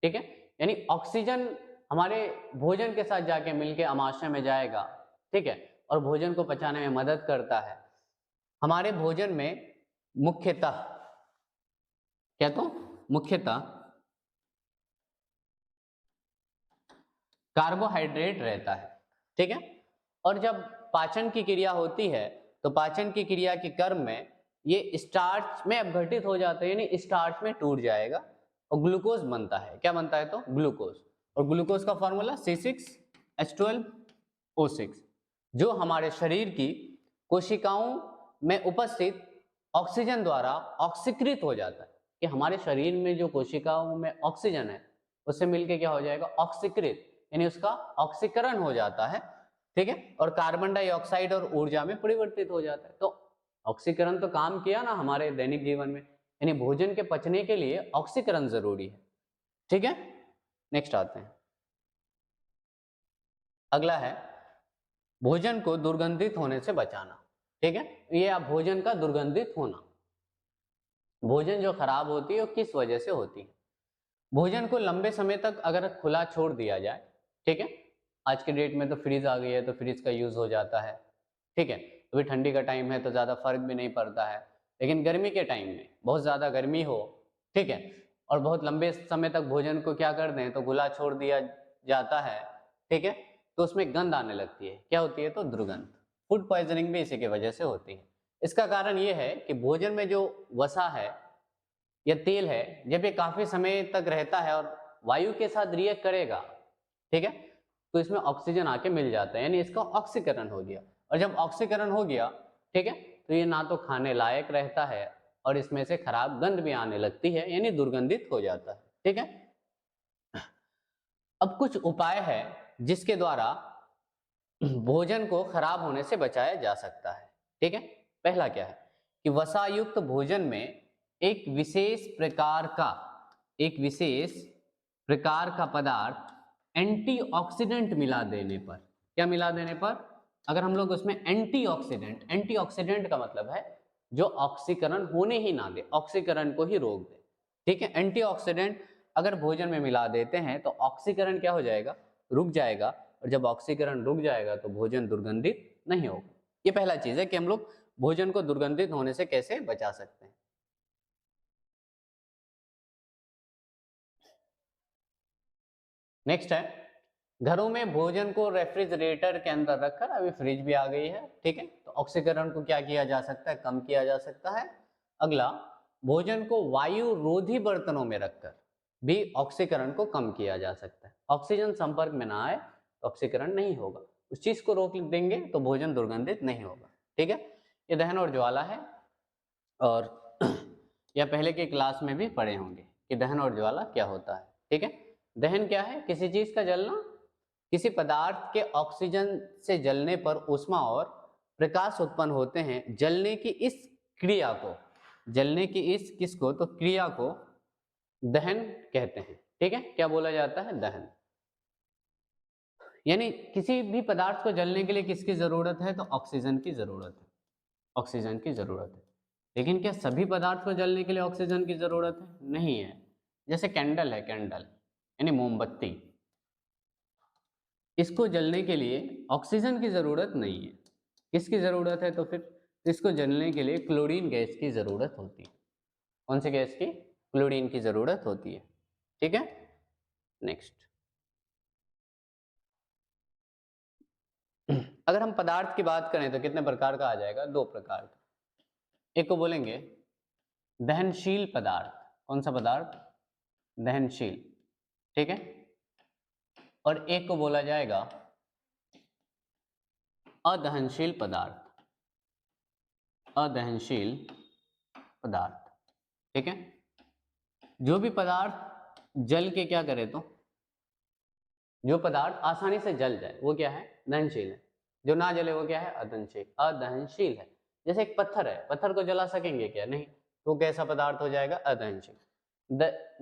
ठीक है, यानी ऑक्सीजन हमारे भोजन के साथ जाके मिलके आमाशय में जाएगा। ठीक है, और भोजन को पचाने में मदद करता है। हमारे भोजन में मुख्यतः क्या तो मुख्यतः कार्बोहाइड्रेट रहता है। ठीक है, और जब पाचन की क्रिया होती है तो पाचन की क्रिया के क्रम में ये स्टार्च में अपघटित हो जाता है, यानी स्टार्च में टूट जाएगा और ग्लूकोज बनता है। क्या बनता है तो ग्लूकोज। और ग्लूकोज का फॉर्मूला C6H12O6, जो हमारे शरीर की कोशिकाओं में उपस्थित ऑक्सीजन द्वारा ऑक्सीकृत हो जाता है, कि हमारे शरीर में जो कोशिकाओं में ऑक्सीजन है उससे मिलके क्या हो जाएगा, ऑक्सीकृत, यानी उसका ऑक्सीकरण हो जाता है, ठीक है, और कार्बन डाइऑक्साइड और ऊर्जा में परिवर्तित हो जाता है। तो ऑक्सीकरण तो काम किया ना हमारे दैनिक जीवन में, यानी भोजन के पचने के लिए ऑक्सीकरण जरूरी है, ठीक है। नेक्स्ट आते हैं, अगला है भोजन को दुर्गंधित होने से बचाना, ठीक है। ये आप भोजन का दुर्गंधित होना, भोजन जो खराब होती है वो किस वजह से होती है। भोजन को लंबे समय तक अगर खुला छोड़ दिया जाए, ठीक है, आज के डेट में तो फ्रीज आ गई है तो फ्रीज का यूज हो जाता है, ठीक है, अभी ठंडी का टाइम है तो ज़्यादा फर्क भी नहीं पड़ता है, लेकिन गर्मी के टाइम में बहुत ज़्यादा गर्मी हो, ठीक है, और बहुत लंबे समय तक भोजन को क्या कर दें तो खुला छोड़ दिया जाता है, ठीक है, तो उसमें गंध आने लगती है, क्या होती है तो दुर्गंध। फूड पॉइजनिंग भी इसी की वजह से होती है। इसका कारण ये है कि भोजन में जो वसा है या तेल है, जब ये काफ़ी समय तक रहता है और वायु के साथ रिएक्ट करेगा, ठीक है, तो इसमें ऑक्सीजन आके मिल जाता है, यानी इसका ऑक्सीकरण हो गया, और जब ऑक्सीकरण हो गया, ठीक है, तो ये ना तो खाने लायक रहता है और इसमें से खराब गंध भी आने लगती है, यानी दुर्गंधित हो जाता है, ठीक है। अब कुछ उपाय है जिसके द्वारा भोजन को खराब होने से बचाया जा सकता है, ठीक है। पहला क्या है कि वसायुक्त भोजन में एक विशेष प्रकार का पदार्थ एंटीऑक्सीडेंट मिला देने पर, क्या मिला देने पर, अगर हम लोग उसमें एंटीऑक्सीडेंट का मतलब है जो ऑक्सीकरण होने ही ना दे, ऑक्सीकरण को ही रोक दे, ठीक है। एंटीऑक्सीडेंट अगर भोजन में मिला देते हैं तो ऑक्सीकरण क्या हो जाएगा, रुक जाएगा, और जब ऑक्सीकरण रुक जाएगा तो भोजन दुर्गंधित नहीं होगा। ये पहला चीज है कि हम लोग भोजन को दुर्गंधित होने से कैसे बचा सकते हैं। नेक्स्ट है, घरों में भोजन को रेफ्रिजरेटर के अंदर रखकर, अभी फ्रिज भी आ गई है, ठीक है, तो ऑक्सीकरण को क्या किया जा सकता है, कम किया जा सकता है। अगला, भोजन को वायु रोधी बर्तनों में रखकर भी ऑक्सीकरण को कम किया जा सकता है। ऑक्सीजन संपर्क में ना आए तो ऑक्सीकरण नहीं होगा, उस चीज को रोक देंगे तो भोजन दुर्गंधित नहीं होगा, ठीक है। ये दहन और ज्वाला है, और या पहले के क्लास में भी पढ़े होंगे कि दहन और ज्वाला क्या होता है, ठीक है। दहन क्या है, किसी चीज का जलना, किसी पदार्थ के ऑक्सीजन से जलने पर ऊष्मा और प्रकाश उत्पन्न होते हैं। जलने की इस क्रिया को, किसको तो क्रिया को दहन कहते हैं, ठीक है। क्या बोला जाता है, दहन। यानी किसी भी पदार्थ को जलने के लिए किसकी जरूरत है तो ऑक्सीजन की जरूरत है, ऑक्सीजन की जरूरत है। लेकिन क्या सभी पदार्थ को जलने के लिए ऑक्सीजन की जरूरत है, नहीं है। जैसे कैंडल है, कैंडल यानी मोमबत्ती, इसको जलने के लिए ऑक्सीजन की जरूरत नहीं है, किसकी जरूरत है तो फिर इसको जलने के लिए क्लोरीन गैस की जरूरत होती है। कौन सी गैस की, क्लोरीन की जरूरत होती है, ठीक है। नेक्स्ट, अगर हम पदार्थ की बात करें तो कितने प्रकार का आ जाएगा, दो प्रकार का। एक को बोलेंगे दहनशील पदार्थ, कौन सा पदार्थ, दहनशील, ठीक है, और एक को बोला जाएगा अदहनशील पदार्थ, अदहनशील पदार्थ, ठीक है। जो भी पदार्थ जल के क्या करे तो, जो पदार्थ आसानी से जल जाए वो क्या है, दहनशील है, जो ना जले वो क्या है, अदहनशील, अदहनशील है। जैसे एक पत्थर है, पत्थर को जला सकेंगे क्या, नहीं, तो कैसा पदार्थ हो जाएगा, अदहनशील।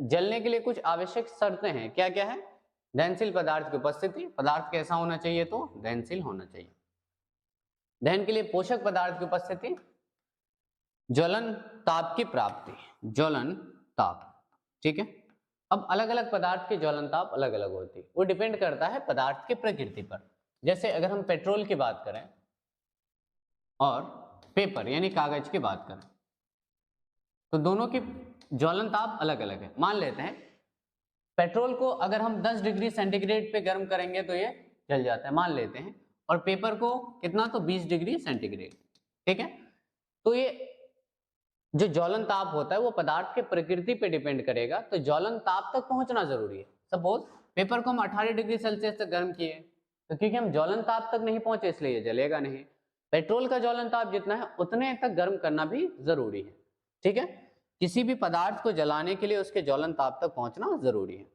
जलने के लिए कुछ आवश्यक शर्तें हैं, क्या क्या है, दहनशील पदार्थ की उपस्थिति, पदार्थ कैसा होना चाहिए तो दहनशील होना चाहिए। दहन के लिए पोषक पदार्थ की उपस्थिति, ज्वलन ताप की प्राप्ति, ज्वलन ताप, ठीक है। अब अलग अलग पदार्थ की ज्वलन ताप अलग अलग होती है, वो डिपेंड करता है पदार्थ की प्रकृति पर। जैसे अगर हम पेट्रोल की बात करें और पेपर यानी कागज की बात करें तो दोनों की ज्वलन ताप अलग अलग है। मान लेते हैं पेट्रोल को अगर हम 10 डिग्री सेंटीग्रेड पे गर्म करेंगे तो ये जल जाता है, मान लेते हैं, और पेपर को कितना तो 20 डिग्री सेंटीग्रेड, ठीक है। तो ये जो ज्वलन ताप होता है वो पदार्थ के प्रकृति पे डिपेंड करेगा, तो ज्वलन ताप तक पहुंचना जरूरी है। सपोज पेपर को हम 18 डिग्री सेल्सियस तक गर्म किए, तो क्योंकि हम ज्वलन ताप तक नहीं पहुंचे इसलिए ये जलेगा नहीं। पेट्रोल का ज्वलन ताप जितना है उतने तक गर्म करना भी जरूरी है। ठीक है, किसी भी पदार्थ को जलाने के लिए उसके ज्वलन ताप तक पहुंचना जरूरी है।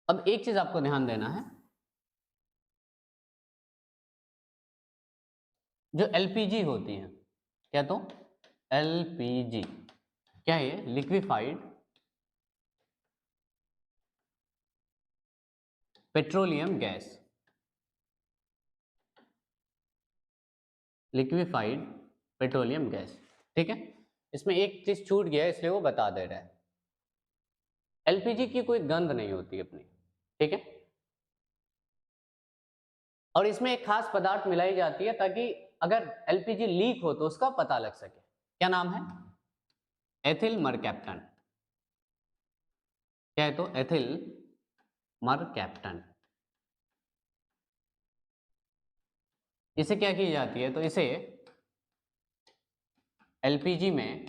अब एक चीज आपको ध्यान देना है, जो एलपीजी होती है, क्या तो एलपीजी क्या है, liquefied petroleum gas, liquefied petroleum gas. ठीक है, इसमें एक चीज छूट गया है इसलिए वो बता दे रहा है। एलपीजी की कोई गंध नहीं होती अपनी, ठीक है, और इसमें एक खास पदार्थ मिलाई जाती है ताकि अगर एलपीजी लीक हो तो उसका पता लग सके। क्या नाम है? Ethyl mercaptan. क्या है? तो एथिल मरकैप्टन। इसे क्या की जाती है, तो इसे एलपीजी में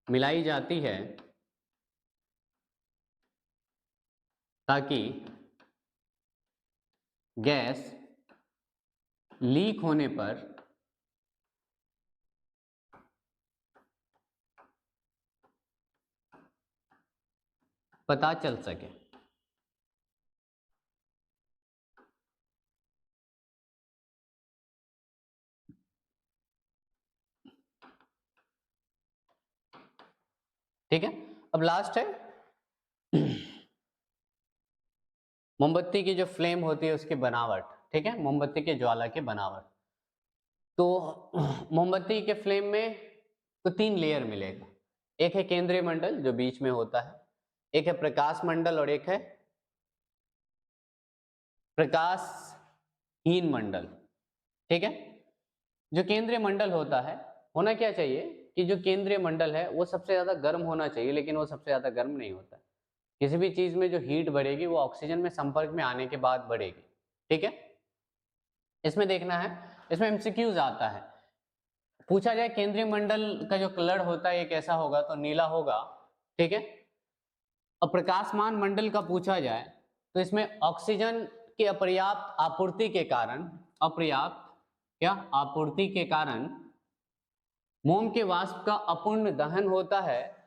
मिलाई जाती है ताकि गैस लीक होने पर पता चल सके। ठीक है, अब लास्ट है मोमबत्ती की जो फ्लेम होती है उसकी बनावट। ठीक है, मोमबत्ती के ज्वाला की बनावट। तो मोमबत्ती के फ्लेम में तो 3 लेयर मिलेगा। एक है केंद्रीय मंडल जो बीच में होता है, एक है प्रकाश मंडल और एक है प्रकाशहीन मंडल। ठीक है, जो केंद्रीय मंडल होता है, होना क्या चाहिए कि जो केंद्रीय मंडल है वो सबसे ज्यादा गर्म होना चाहिए, लेकिन वो सबसे ज्यादा गर्म नहीं होता। किसी भी चीज में जो हीट बढ़ेगी वो ऑक्सीजन में संपर्क में आने के बाद बढ़ेगी। ठीक है, इसमें देखना है, इसमें एमसीक्यूज आता है, पूछा जाए केंद्रीय मंडल का जो कलर होता है ये कैसा होगा, तो नीला होगा। ठीक है, और प्रकाशमान मंडल का पूछा जाए तो इसमें ऑक्सीजन की अपर्याप्त आपूर्ति के कारण, अपर्याप्त क्या आपूर्ति के कारण मोम के वाष्प का अपूर्ण दहन होता है।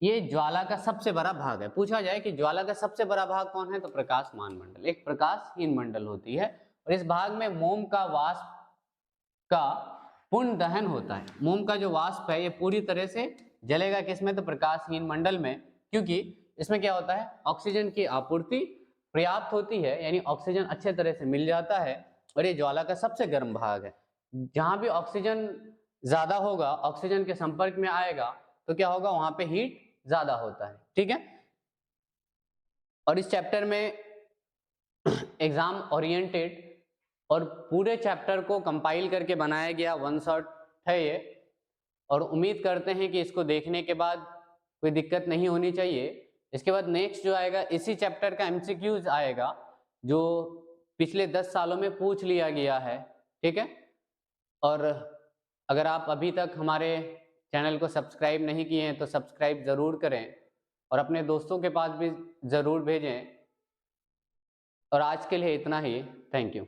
ये ज्वाला का सबसे बड़ा भाग है। पूछा जाए कि ज्वाला का सबसे बड़ा भाग कौन है, तो प्रकाशमान मंडल। एक प्रकाशहीन मंडल होती है और इस भाग में मोम का वाष्प का पूर्ण दहन होता है। मोम का जो वाष्प है ये पूरी तरह से जलेगा किसमें, तो प्रकाशहीन मंडल में, क्योंकि इसमें क्या होता है, ऑक्सीजन की आपूर्ति पर्याप्त होती है, यानी ऑक्सीजन अच्छे तरह से मिल जाता है, और ये ज्वाला का सबसे गर्म भाग है। जहां भी ऑक्सीजन ज्यादा होगा, ऑक्सीजन के संपर्क में आएगा, तो क्या होगा, वहां पे हीट ज्यादा होता है। ठीक है, और इस चैप्टर में एग्जाम ओरिएंटेड और पूरे चैप्टर को कंपाइल करके बनाया गया वन शॉट है ये, और उम्मीद करते हैं कि इसको देखने के बाद कोई दिक्कत नहीं होनी चाहिए। इसके बाद नेक्स्ट जो आएगा इसी चैप्टर का एमसीक्यूज आएगा जो पिछले 10 सालों में पूछ लिया गया है। ठीक है, और अगर आप अभी तक हमारे चैनल को सब्सक्राइब नहीं किए हैं तो सब्सक्राइब ज़रूर करें और अपने दोस्तों के पास भी ज़रूर भेजें। और आज के लिए इतना ही, थैंक यू।